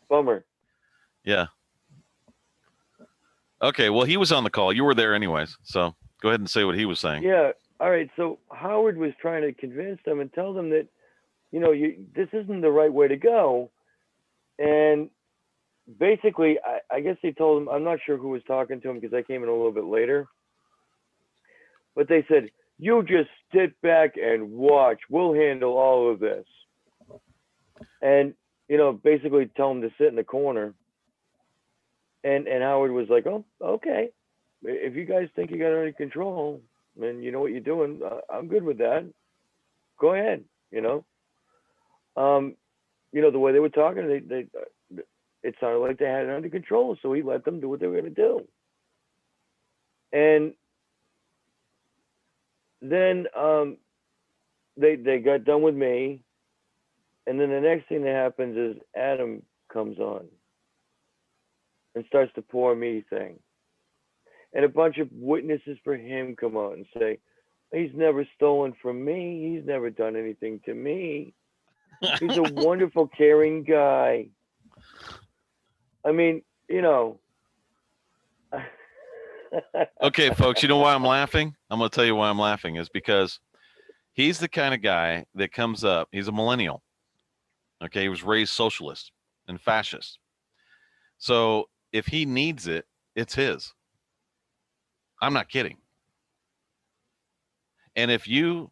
Bummer. Yeah. Okay, well, he was on the call. You were there anyways, so go ahead and say what he was saying. Yeah. All right. So Howard was trying to convince them and tell them that, you know, this isn't the right way to go. And basically, I guess they told him, I'm not sure who was talking to him because I came in a little bit later. But they said, you just sit back and watch. We'll handle all of this. And basically tell him to sit in the corner. And Howard was like, "Oh, okay. If you guys think you got it under control and you know what you're doing, I'm good with that. Go ahead." The way they were talking, it sounded like they had it under control. So he let them do what they were going to do. And then they got done with me. And then the next thing that happens is Adam comes on and starts to pour me thing. And a bunch of witnesses for him come out and say, "He's never stolen from me. He's never done anything to me. He's a wonderful, caring guy." I mean, Okay, folks, you know why I'm laughing? I'm going to tell you why I'm laughing is because he's the kind of guy that comes up. He's a millennial. Okay, he was raised socialist and fascist. So if he needs it, it's his. I'm not kidding. And if you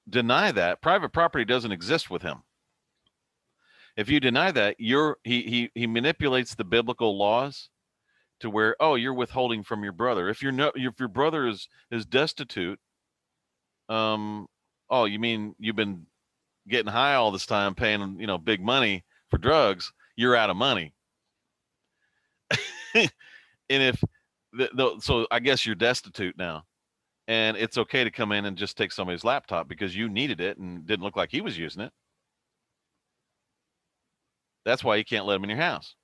deny that, private property doesn't exist with him. If you deny that, he manipulates the biblical laws to where, oh, you're withholding from your brother. If your brother is destitute, oh, you mean you've been getting high all this time, paying big money for drugs? You're out of money. And if so, I guess you're destitute now, and it's okay to come in and just take somebody's laptop because you needed it and didn't look like he was using it. That's why you can't let him in your house.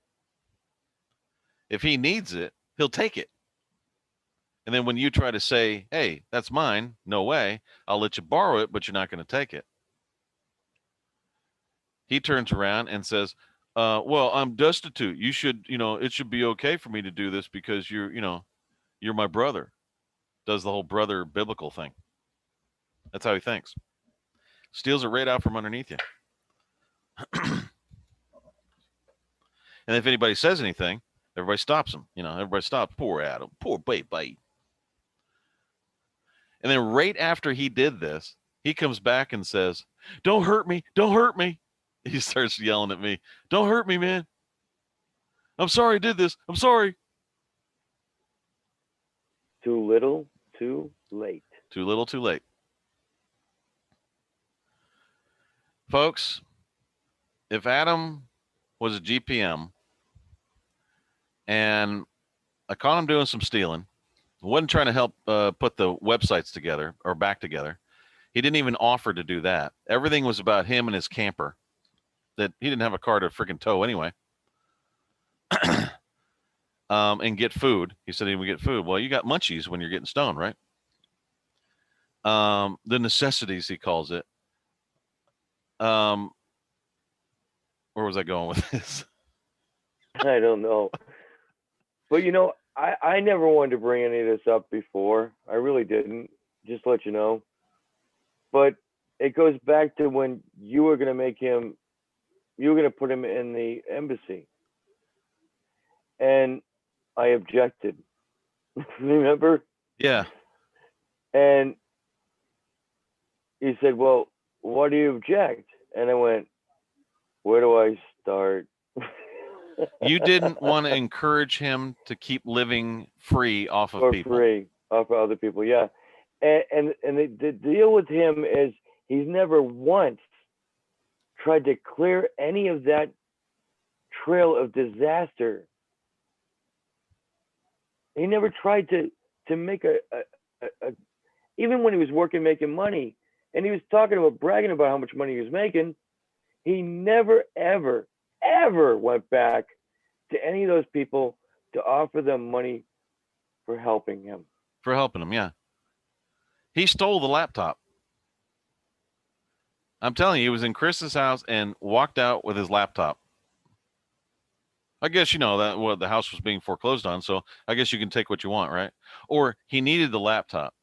If he needs it, he'll take it. And then when you try to say, "Hey, that's mine," no way, I'll let you borrow it, but you're not going to take it. He turns around and says, "Well, I'm destitute. You should, it should be okay for me to do this because you're my brother." Does the whole brother biblical thing. That's how he thinks. Steals it right out from underneath you. And if anybody says anything, everybody stops him. Everybody stops. Poor Adam. Poor baby. And then right after he did this, he comes back and says, "Don't hurt me. Don't hurt me." He starts yelling at me. "Don't hurt me, man. I'm sorry I did this. I'm sorry." Too little, too late. Too little, too late. Folks, if Adam was a GPM and I caught him doing some stealing, wasn't trying to help put the websites together or back together, he didn't even offer to do that. Everything was about him and his camper that he didn't have a car to freaking tow anyway. And get food. He said he would get food. Well, you got munchies when you're getting stoned, right? The necessities, he calls it. Where was I going with this? I don't know. But I never wanted to bring any of this up before. I really didn't. Just to let you know. But it goes back to when you were going to put him in the embassy. And I objected. Remember? Yeah. And he said, "Well, why do you object?" And I went, "Where do I start?" You didn't want to encourage him to keep living free off of people. Free off of other people, yeah. And the deal with him is he's never once tried to clear any of that trail of disaster. He never tried to make a even when he was working, making money, and he was talking about bragging about how much money he was making, he never, ever, ever went back to any of those people to offer them money for helping him. For helping him, yeah. He stole the laptop. I'm telling you, he was in Chris's house and walked out with his laptop. I guess that the house was being foreclosed on, so I guess you can take what you want, right? Or he needed the laptop.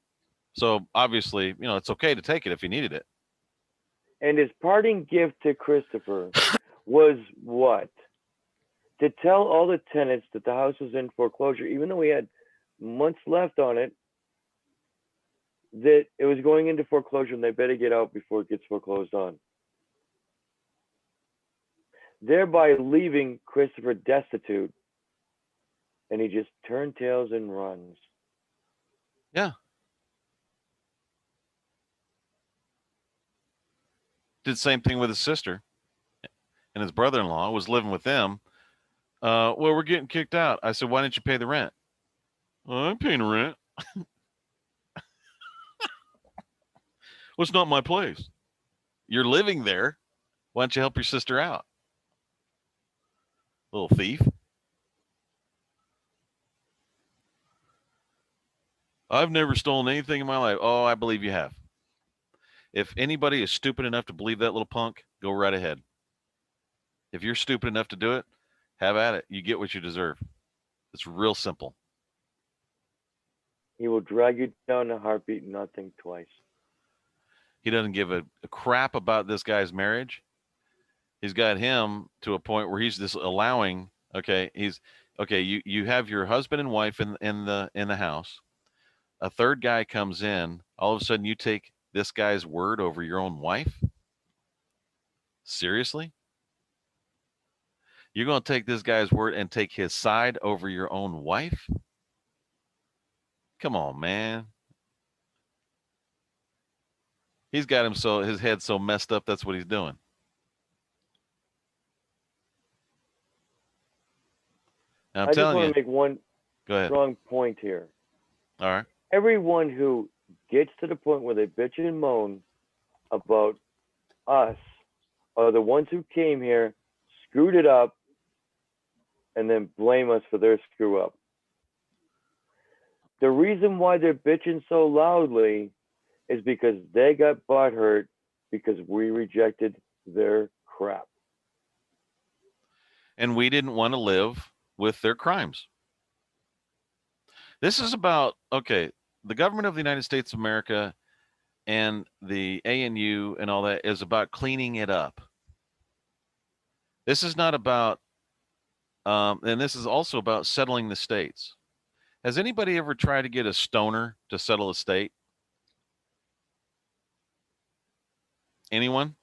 So obviously, it's okay to take it if he needed it. And his parting gift to Christopher was what? To tell all the tenants that the house was in foreclosure, even though we had months left on it, that it was going into foreclosure and they better get out before it gets foreclosed on. thereby leaving Christopher destitute, and he just turns tails and runs. Yeah. Did the same thing with his sister, and his brother-in-law was living with them. Well, we're getting kicked out. I said, why didn't you pay the rent? Well, I'm paying the rent. Well, it's not my place. You're living there. Why don't you help your sister out? Little thief. I've never stolen anything in my life. Oh, I believe you have. If anybody is stupid enough to believe that little punk, go right ahead. If you're stupid enough to do it, have at it. You get what you deserve. It's real simple. He will drag you down a heartbeat and not think twice. He doesn't give a crap about this guy's marriage. He's got him to a point where he's just allowing. Okay, you have your husband and wife in the house. A third guy comes in. All of a sudden, you take this guy's word over your own wife? Seriously? You're going to take this guy's word and take his side over your own wife? Come on, man. He's got his head so messed up, that's what he's doing. Now, I'm telling you. I just want to make one Go strong point here. All right. Everyone who gets to the point where they bitch and moan about us are the ones who came here, screwed it up, and then blame us for their screw up. The reason why they're bitching so loudly is because they got butthurt because we rejected their crap. And we didn't want to live with their crimes. This is about, okay, the government of the United States of America and the ANU and all that is about cleaning it up. This is not about, and this is also about settling the states. Has anybody ever tried to get a stoner to settle a state? Anyone?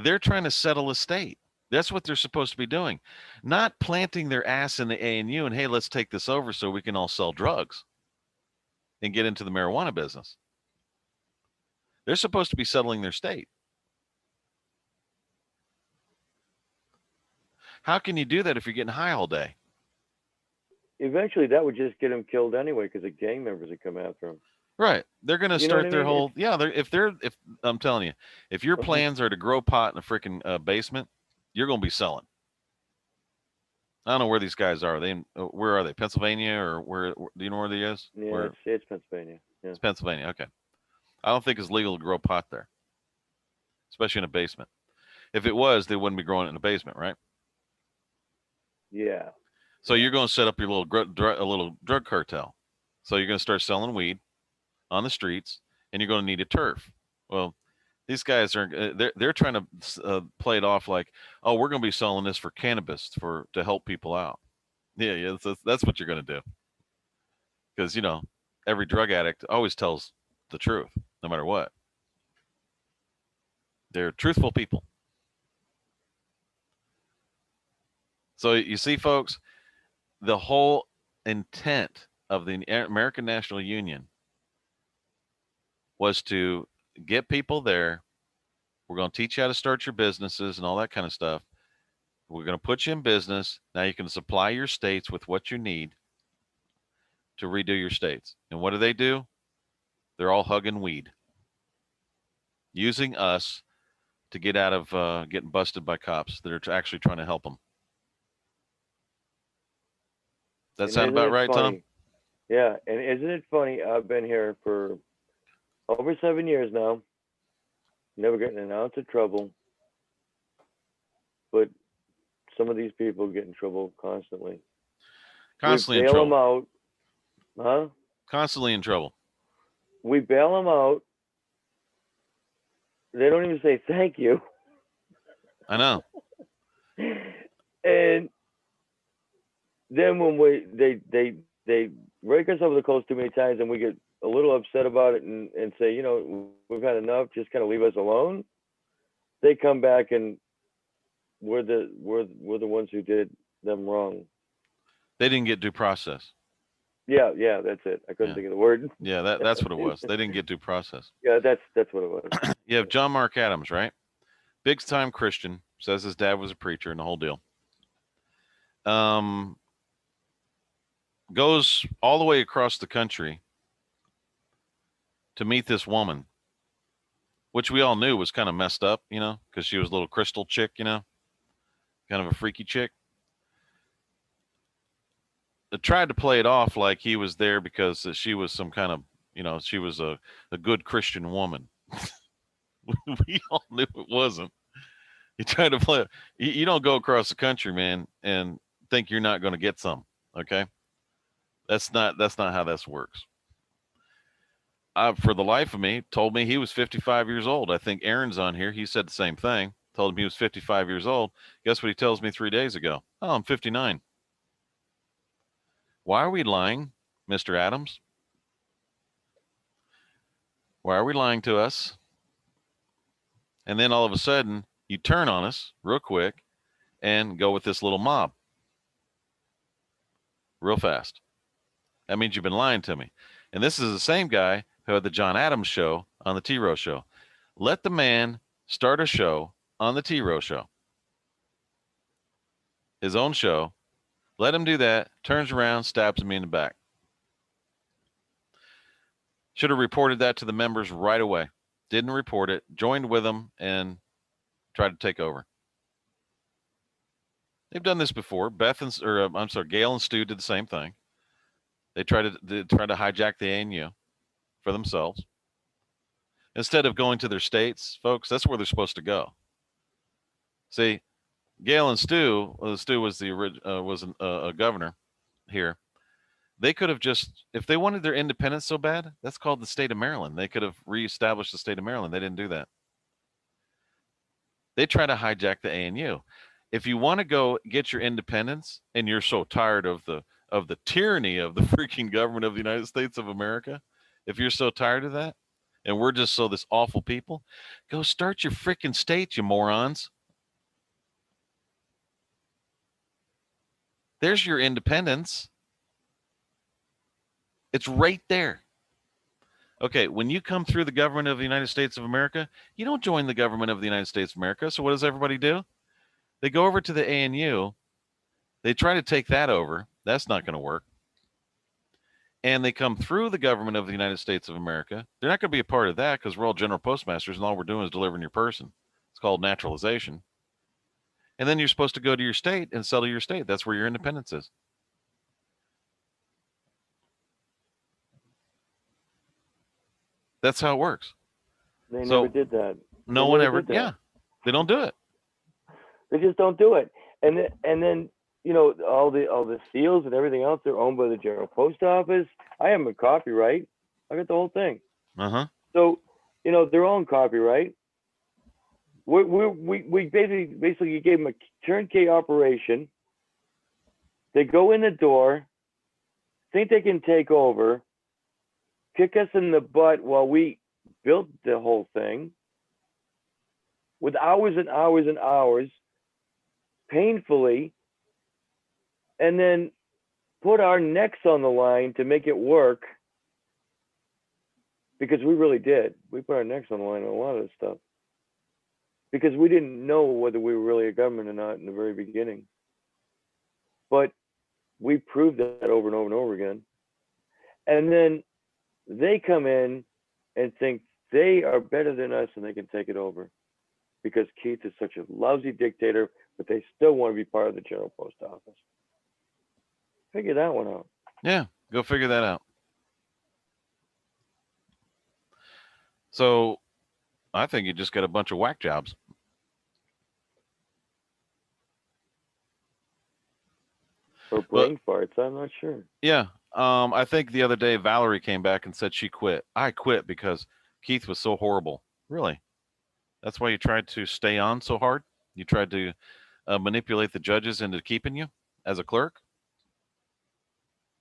They're trying to settle a state. That's what they're supposed to be doing, not planting their ass in the ANU and, hey, let's take this over so we can all sell drugs and get into the marijuana business. They're supposed to be settling their state. How can you do that if you're getting high all day? Eventually, that would just get him killed anyway because the gang members would come after him. Right. They're going to start their whole, if I'm telling you, if your plans are to grow pot in a freaking basement, you're going to be selling. I don't know where these guys are. Where are they? Pennsylvania or where? Do you know where they is? Yeah, it's Pennsylvania. Yeah. It's Pennsylvania. Okay. I don't think it's legal to grow pot there, especially in a basement. If it was, they wouldn't be growing it in a basement, right? Yeah. So you're going to set up your little drug cartel. So you're going to start selling weed on the streets, and you're going to need a turf. Well, these guys they're trying to play it off like, oh, we're going to be selling this for cannabis to help people out. Yeah, that's what you're going to do. Because, every drug addict always tells the truth, no matter what. They're truthful people. So you see, folks, the whole intent of the American National Union was to get people there. We're going to teach you how to start your businesses and all that kind of stuff. We're going to put you in business. Now you can supply your states with what you need to redo your states. And what do? They're all hugging weed, using us to get out of getting busted by cops that are actually trying to help them. That sound about right, funny? Tom? Yeah, and isn't it funny? I've been here for over 7 years now. Never getting an ounce of trouble. But some of these people get in trouble constantly. Constantly we in bail trouble. Them out. Huh? Constantly in trouble. We bail them out. They don't even say thank you. I know. And then when they rake us over the coals too many times and we get a little upset about it and say, you know, we've had enough, just kind of leave us alone, they come back and we're the ones who did them wrong. They didn't get due process. Yeah, that's it. I couldn't think of the word. Yeah, that's what it was. They didn't get due process. Yeah, that's what it was. You have John Mark Adams, right? Big time Christian, says his dad was a preacher and the whole deal. Goes all the way across the country to meet this woman, which we all knew was kind of messed up, you know, because she was a little crystal chick, you know, kind of a freaky chick. Tried to play it off like he was there because she was some kind of, you know, she was a good Christian woman. We all knew it wasn't. He tried to play. You don't go across the country, man, and think you're not going to get some. Okay, that's not how this works. For the life of me, told me he was 55 years old. I think Aaron's on here. He said the same thing. Told him he was 55 years old. Guess what he tells me 3 days ago? Oh, I'm 59. Why are we lying, Mr. Adams? Why are we lying to us? And then all of a sudden, you turn on us real quick and go with this little mob real fast. That means you've been lying to me. And this is the same guy who had the John Adams show on the T-ROH show. Let the man start a show on the T-ROH show. His own show. Let him do that, turns around, stabs me in the back. Should have reported that to the members right away. Didn't report it, joined with them, and tried to take over. They've done this before. Gail and Stu did the same thing. They tried to hijack the ANU for themselves. Instead of going to their states, folks, that's where they're supposed to go. See, Gail and Stu was a governor here. They could have just, if they wanted their independence so bad, that's called the state of Maryland. They could have reestablished the state of Maryland. They didn't do that. They try to hijack the ANU. If you want to go get your independence and you're so tired of the tyranny of the freaking government of the United States of America, if you're so tired of that, and we're just this awful people, go start your freaking state, you morons. There's your independence. It's right there. Okay, when you come through the government of the United States of America, you don't join the government of the United States of America. So what does everybody do? They go over to the ANU. They try to take that over. That's not going to work. And they come through the government of the United States of America. They're not going to be a part of that because we're all general postmasters and all we're doing is delivering your person. It's called naturalization. And then you're supposed to go to your state and settle your state. That's where your independence is. That's how it works. They never did that. No one ever. Yeah, they don't do it. They just don't do it. And then you know, all the seals and everything else, they're owned by the General Post Office. I have a copyright. I got the whole thing. So, you know, they're all in copyright. We basically gave them a turnkey operation. They go in the door, think they can take over, kick us in the butt while we built the whole thing with hours and hours and hours, painfully, and then put our necks on the line to make it work, because we really did. We put our necks on the line on a lot of this stuff because we didn't know whether we were really a government or not in the very beginning. But we proved that over and over and over again. And then they come in and think they are better than us and they can take it over because Keith is such a lousy dictator, but they still want to be part of the General Post Office. Figure that one out. Yeah, go figure that out. So I think you just got a bunch of whack jobs. Or brain farts, I'm not sure. Yeah. I think the other day Valerie came back and said she quit. I quit because Keith was so horrible. Really? That's why you tried to stay on so hard? You tried to manipulate the judges into keeping you as a clerk?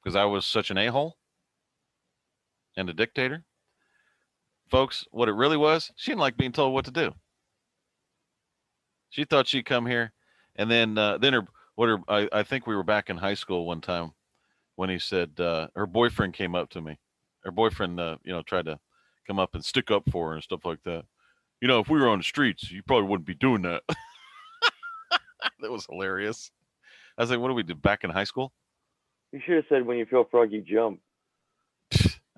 Because I was such an a-hole? and a dictator. Folks, what it really was, she didn't like being told what to do. She thought she'd come here, and then I think we were back in high school one time when he said her boyfriend came up to me. Her boyfriend, tried to come up and stick up for her and stuff like that. If we were on the streets, you probably wouldn't be doing that. That was hilarious. I was like, what do we do back in high school? You should have said, when you feel froggy, jump.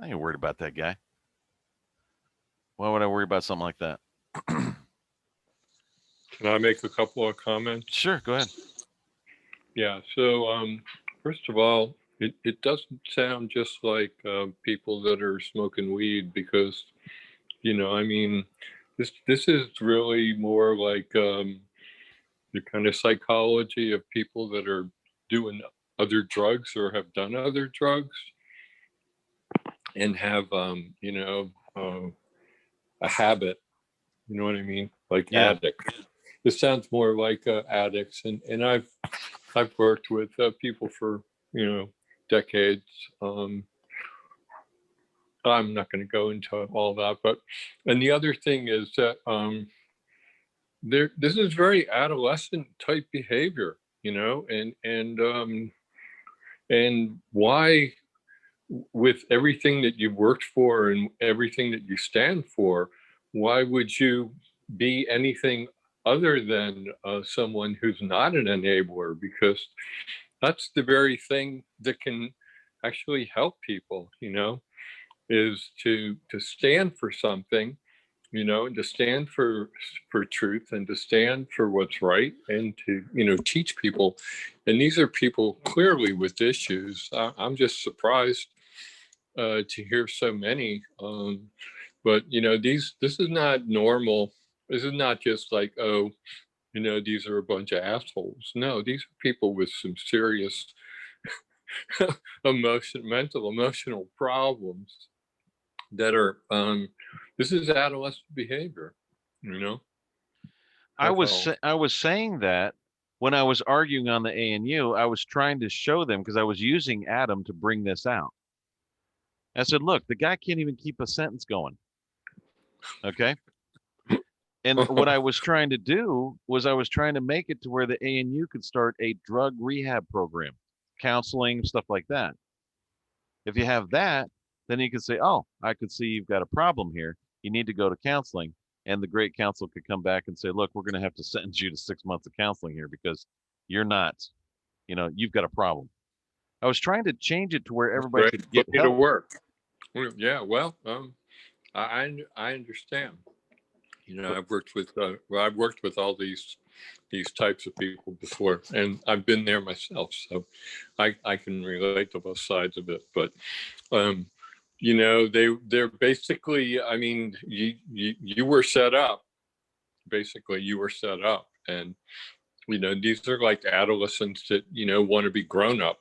I ain't worried about that guy. Why would I worry about something like that? Can I make a couple of comments? Sure, go ahead. Yeah. So, first of all, it doesn't sound just like people that are smoking weed, because, this is really more like the kind of psychology of people that are doing other drugs or have done other drugs and have, a habit. You know what I mean? Like addicts. This sounds more like addicts, and I've worked with people for decades. I'm not going to go into all that, and the other thing is that this is very adolescent type behavior, and why, with everything that you've worked for and everything that you stand for, why would you be anything other than someone who's not an enabler? Because that's the very thing that can actually help people, is to stand for something, and to stand for truth, and to stand for what's right, and to, teach people. And these are people clearly with issues. I'm just surprised to hear so many. But this is not normal. This is not just like, oh, these are a bunch of assholes. No, these are people with some serious emotional problems that are, this is adolescent behavior, I was saying that when I was arguing on the ANU, I was trying to show them, because I was using Adam to bring this out. I said, look, the guy can't even keep a sentence going. Okay. And what I was trying to do was I was trying to make it to where the ANU could start a drug rehab program, counseling, stuff like that. If you have that, then you can say, oh, I could see you've got a problem here. You need to go to counseling. And the great counsel could come back and say, look, we're going to have to sentence you to 6 months of counseling here because you're not, you've got a problem. I was trying to change it to where everybody could get help. To work. Yeah, well, I understand. I've worked with all these types of people before, and I've been there myself, so I can relate to both sides of it. But they're basically, I mean, you were set up. Basically, you were set up, and these are like adolescents that want to be grown up.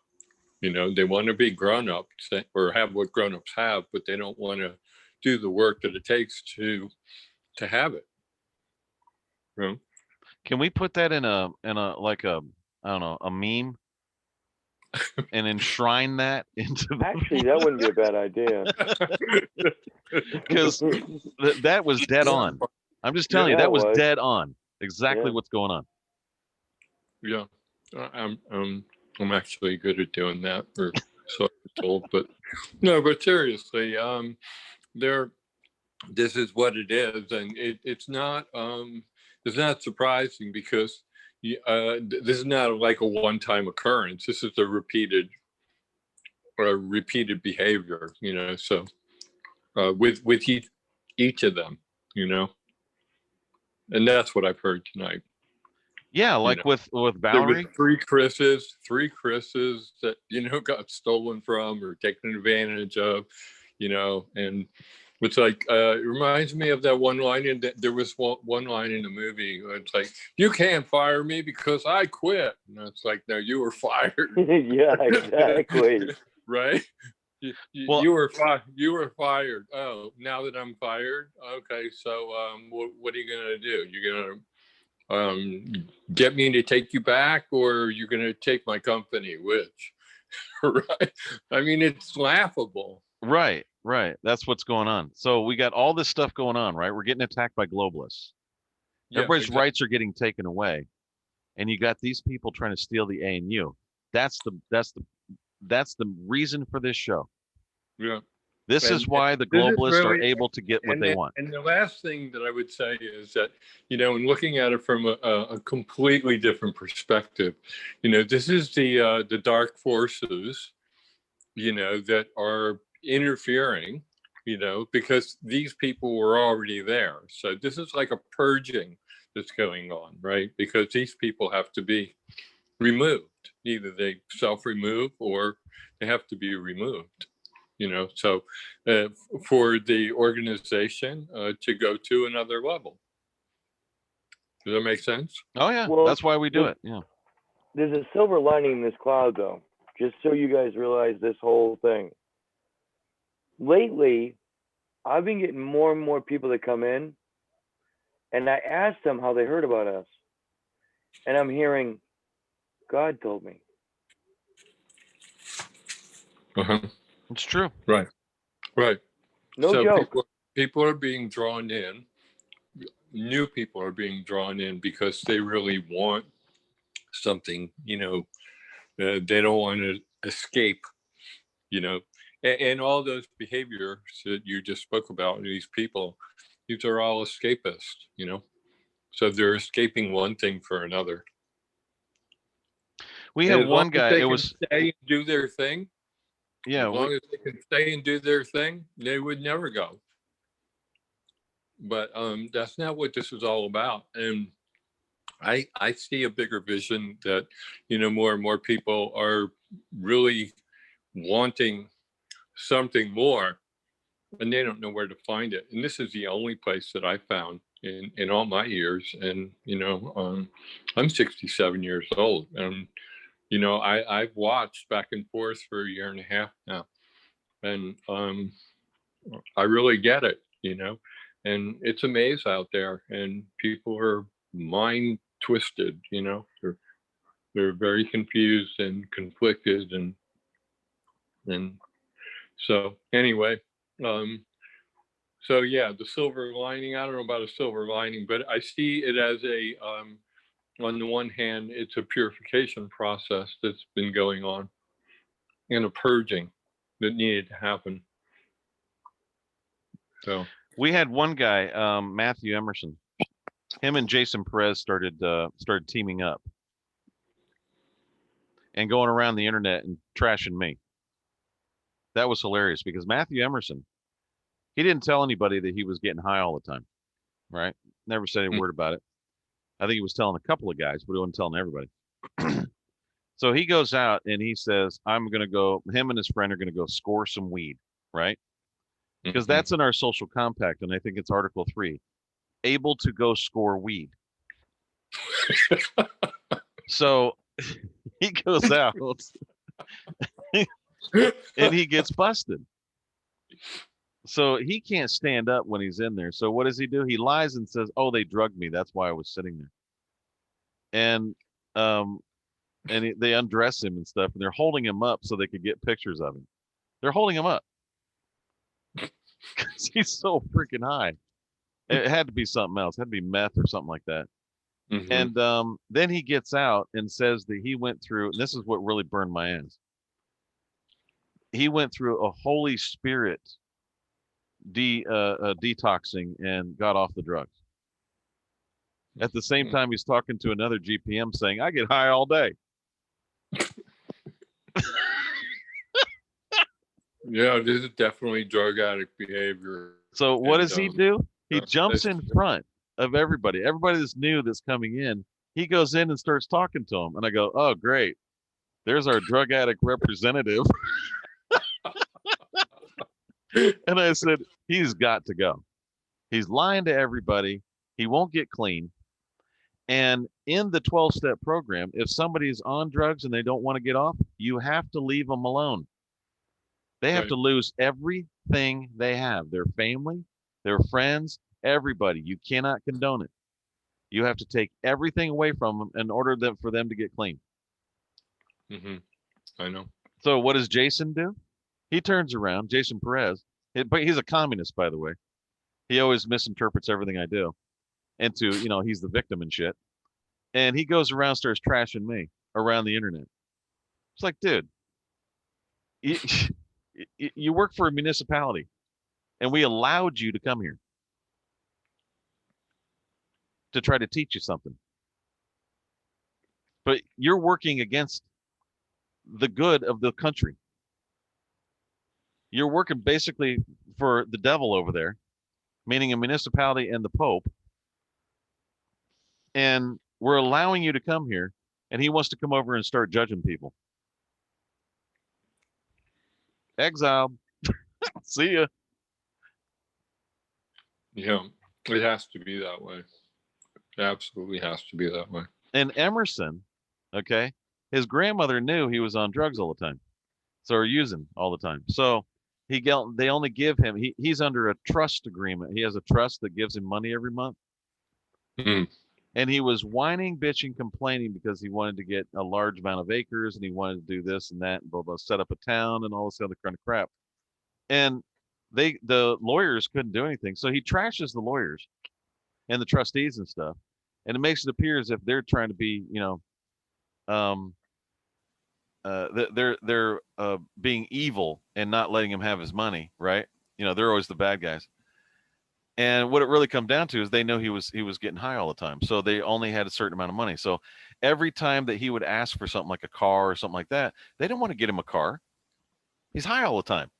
They want to be grown up or have what grown-ups have, but they don't want to do the work that it takes to have it. Can we put that in a like a, I don't know, a meme and enshrine that into Actually, that wouldn't be a bad idea. Because that was dead on. I'm just telling you, that was dead on. Exactly what's going on. Yeah. I'm actually good at doing that, or so I'm told. But no, but seriously, this is what it is, and it's not surprising, because this is not like a one-time occurrence. This is a repeated behavior, so with each of them, and that's what I've heard tonight. Yeah, like with Valerie. Three Chris's that got stolen from or taken advantage of, and it's like it reminds me of that one line there was one line in the movie. It's like, you can't fire me because I quit. And it's like, no, you were fired. Yeah, exactly. Right. You were fired. Oh, now that I'm fired, okay. So what are you gonna do? You're gonna get me to take you back, or you're going to take my company, which? Right? I mean, it's laughable. Right, right. That's what's going on. So we got all this stuff going on, right? We're getting attacked by globalists. Yeah, Everybody's exactly. rights are getting taken away, and you got these people trying to steal the ANU. That's the reason for this show. Yeah. This is And why the this is globalists are really, able to get what they want. and the last thing that I would say is that, in looking at it from a completely different perspective, this is the dark forces, that are interfering, because these people were already there. So this is like a purging that's going on, right? Because these people have to be removed. Either they self-remove or they have to be removed. So for the organization to go to another level. Does that make sense? Oh yeah, Well, that's why we do it. Yeah. There's a silver lining in this cloud, though. Just so you guys realize this whole thing. Lately, I've been getting more and more people that come in, and I asked them how they heard about us, and I'm hearing, God told me. Uh-huh. It's true. Right. No so joke. people are being drawn in. New people are being drawn in because they really want something. They don't want to escape. And all those behaviors that you just spoke about, these people, these are all escapists. So they're escaping one thing for another. We And have as long one as guy. they It can was stay and do their thing. yeah. As long as they can stay and do their thing, they would never go. But that's not what this is all about. And I see a bigger vision that, more and more people are really wanting something more, and they don't know where to find it. And this is the only place that I found in all my years. And, I'm 67 years old. And, I've watched back and forth for a year and a half now. And I really get it, and it's a maze out there, and people are mind twisted, they're very confused and conflicted, and so anyway, so yeah, the silver lining, I don't know about a silver lining, but I see it as on the one hand, it's a purification process that's been going on, and a purging that needed to happen. So we had one guy, Matthew Emerson. Him and Jason Perez started teaming up and going around the internet and trashing me. That was hilarious because Matthew Emerson, he didn't tell anybody that he was getting high all the time, right? Never said a word about it. I think he was telling a couple of guys, but he wasn't telling everybody. So he goes out and he says, him and his friend are going to go score some weed, right? Because that's in our social compact, and I think it's Article 3, able to go score weed. So he goes out and he gets busted. So he can't stand up when he's in there. So what does he do? He lies and says, "Oh, they drugged me. That's why I was sitting there." And they undress him and stuff, and they're holding him up so they could get pictures of him. They're holding him up because he's so freaking high. It had to be something else. It had to be meth or something like that. And then he gets out and says that he went through, and this is what really burned my ass. He went through a Holy Spirit detoxing and got off the drugs. At the same time, he's talking to another GPM saying, "I get high all day." Yeah, this is definitely drug addict behavior. So what does he do? He jumps in front of everybody. Everybody that's new that's coming in, he goes in and starts talking to them. And I go, "Oh, great. There's our drug addict representative." And I said, he's got to go. He's lying to everybody. He won't get clean. And in the 12-step program, if somebody's on drugs and they don't want to get off, you have to leave them alone. They have to lose everything they have, their family, their friends, everybody. You cannot condone it. You have to take everything away from them in order for them to get clean. I know. So what does Jason do? He turns around, Jason Perez, but he's a communist, by the way. He always misinterprets everything I do into, he's the victim and shit. And he goes around, starts trashing me around the internet. It's like, dude, you, you work for a municipality, and we allowed you to come here to try to teach you something. But you're working against the good of the country. You're working basically for the devil over there, meaning a municipality and the Pope. And we're allowing you to come here, and he wants to come over and start judging people. Exiled. See ya. Yeah, it has to be that way. It absolutely has to be that way. And Emerson, okay, his grandmother knew he was on drugs all the time, or using all the time. So they only give him. He's under a trust agreement. He has a trust that gives him money every month. Mm. And he was whining, bitching, complaining because he wanted to get a large amount of acres and he wanted to do this and that and blah, blah, set up a town and all this other kind of crap. And the lawyers couldn't do anything. So he trashes the lawyers and the trustees and stuff. And it makes it appear as if they're trying to be, they're being evil and not letting him have his money, right? They're always the bad guys. And what it really comes down to is they know he was getting high all the time. So they only had a certain amount of money. So every time that he would ask for something like a car or something like that, they didn't want to get him a car. He's high all the time.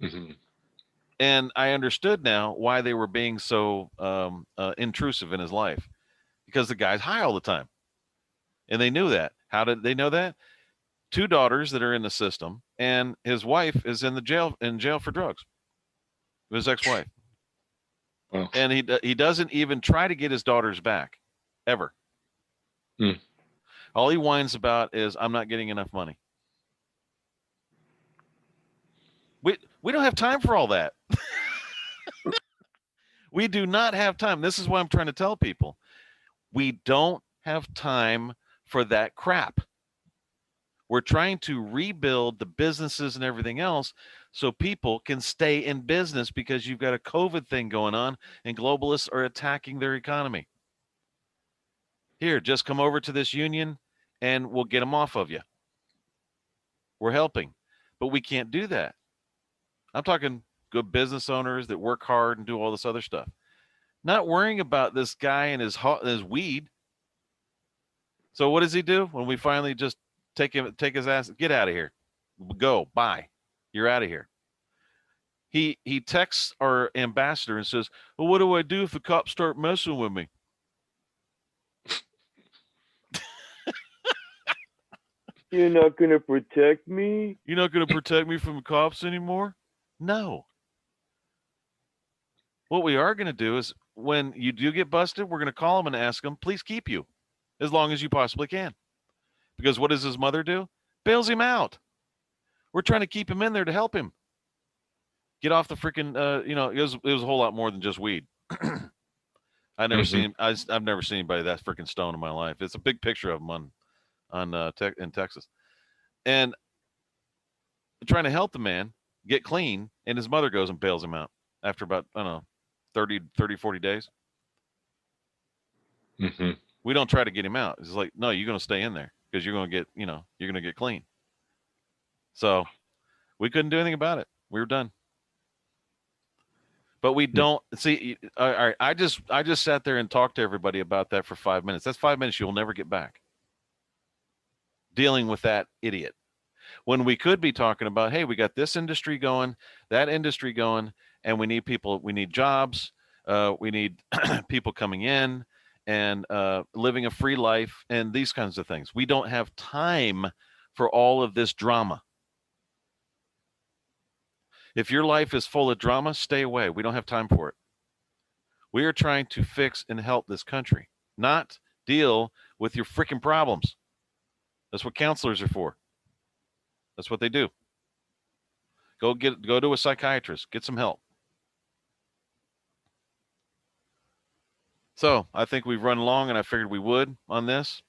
Mm-hmm. And I understood now why they were being so intrusive in his life, because the guy's high all the time. And they knew that. How did they know that? 2 daughters that are in the system, and his wife is in jail for drugs. His ex-wife. Wow. And he doesn't even try to get his daughters back, ever. Mm. All he whines about is, I'm not getting enough money. We don't have time for all that. We do not have time. This is why I'm trying to tell people. We don't have time for that crap. We're trying to rebuild the businesses and everything else so people can stay in business, because you've got a COVID thing going on and globalists are attacking their economy. Here, just come over to this union and we'll get them off of you. We're helping, but we can't do that. I'm talking good business owners that work hard and do all this other stuff. Not worrying about this guy and his weed. So what does he do when we finally just take his ass, get out of here, go, bye, you're out of here? He texts our ambassador and says, well, what do I do if the cops start messing with me? You're not going to protect me? You're not going to protect me from the cops anymore? No. What we are going to do is, when you do get busted, we're going to call him and ask him, please keep you as long as you possibly can. Because what does his mother do? Bails him out. We're trying to keep him in there to help him get off the freaking, it was a whole lot more than just weed. I've never seen anybody that freaking stoned in my life. It's a big picture of him in Texas. And trying to help the man get clean, and his mother goes and bails him out after about, 30, 40 days. Mm-hmm. We don't try to get him out. It's like, no, you're going to stay in there because you're going to get, you're going to get clean. So we couldn't do anything about it. We were done. But we don't see. All right, I just sat there and talked to everybody about that for 5 minutes. That's 5 minutes you'll never get back. Dealing with that idiot, when we could be talking about, hey, we got this industry going, that industry going, and we need people. We need jobs. We need people coming in and living a free life and these kinds of things. We don't have time for all of this drama. If your life is full of drama, stay away. We don't have time for it. We are trying to fix and help this country, not deal with your freaking problems. That's what counselors are for. That's what they do. Go to a psychiatrist, get some help. So I think we've run long, and I figured we would on this.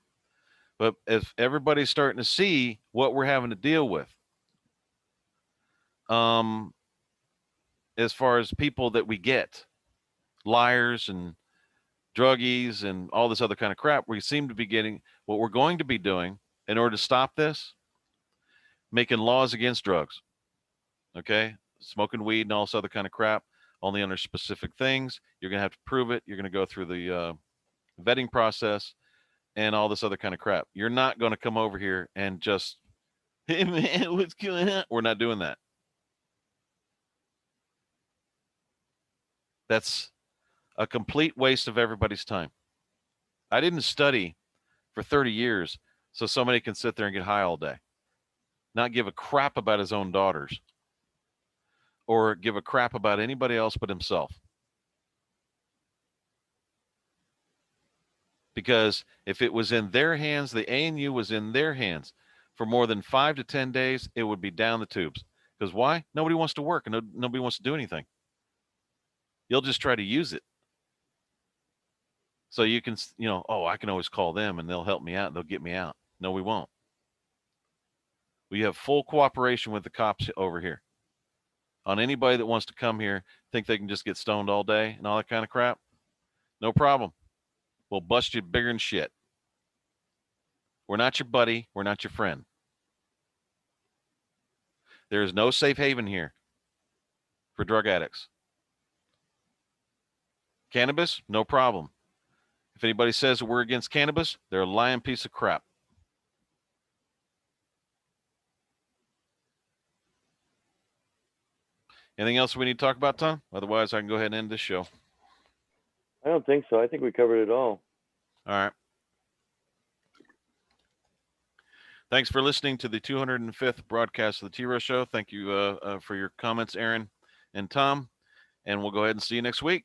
But if everybody's starting to see what we're having to deal with, as far as people that we get, liars and druggies and all this other kind of crap, we seem to be getting what we're going to be doing in order to stop this, making laws against drugs. Okay, smoking weed and all this other kind of crap, only under specific things. You're going to have to prove it. You're going to go through the vetting process and all this other kind of crap. You're not going to come over here and just, hey man, what's going on? We're not doing that. That's a complete waste of everybody's time. I didn't study for 30 years so somebody can sit there and get high all day, not give a crap about his own daughters or give a crap about anybody else but himself. Because if it was in their hands, the ANU was in their hands for more than 5 to 10 days, it would be down the tubes. Because why? Nobody wants to work and nobody wants to do anything. You'll just try to use it. So you can, oh, I can always call them and they'll help me out and they'll get me out. No, we won't. We have full cooperation with the cops over here. On anybody that wants to come here, think they can just get stoned all day and all that kind of crap, no problem. We'll bust you bigger than shit. We're not your buddy. We're not your friend. There is no safe haven here for drug addicts. Cannabis, no problem. If anybody says that we're against cannabis, they're a lying piece of crap. Anything else we need to talk about, Tom? Otherwise, I can go ahead and end this show. I don't think so. I think we covered it all. All right. Thanks for listening to the 205th broadcast of the T-ROH Show. Thank you for your comments, Aaron and Tom. And we'll go ahead and see you next week.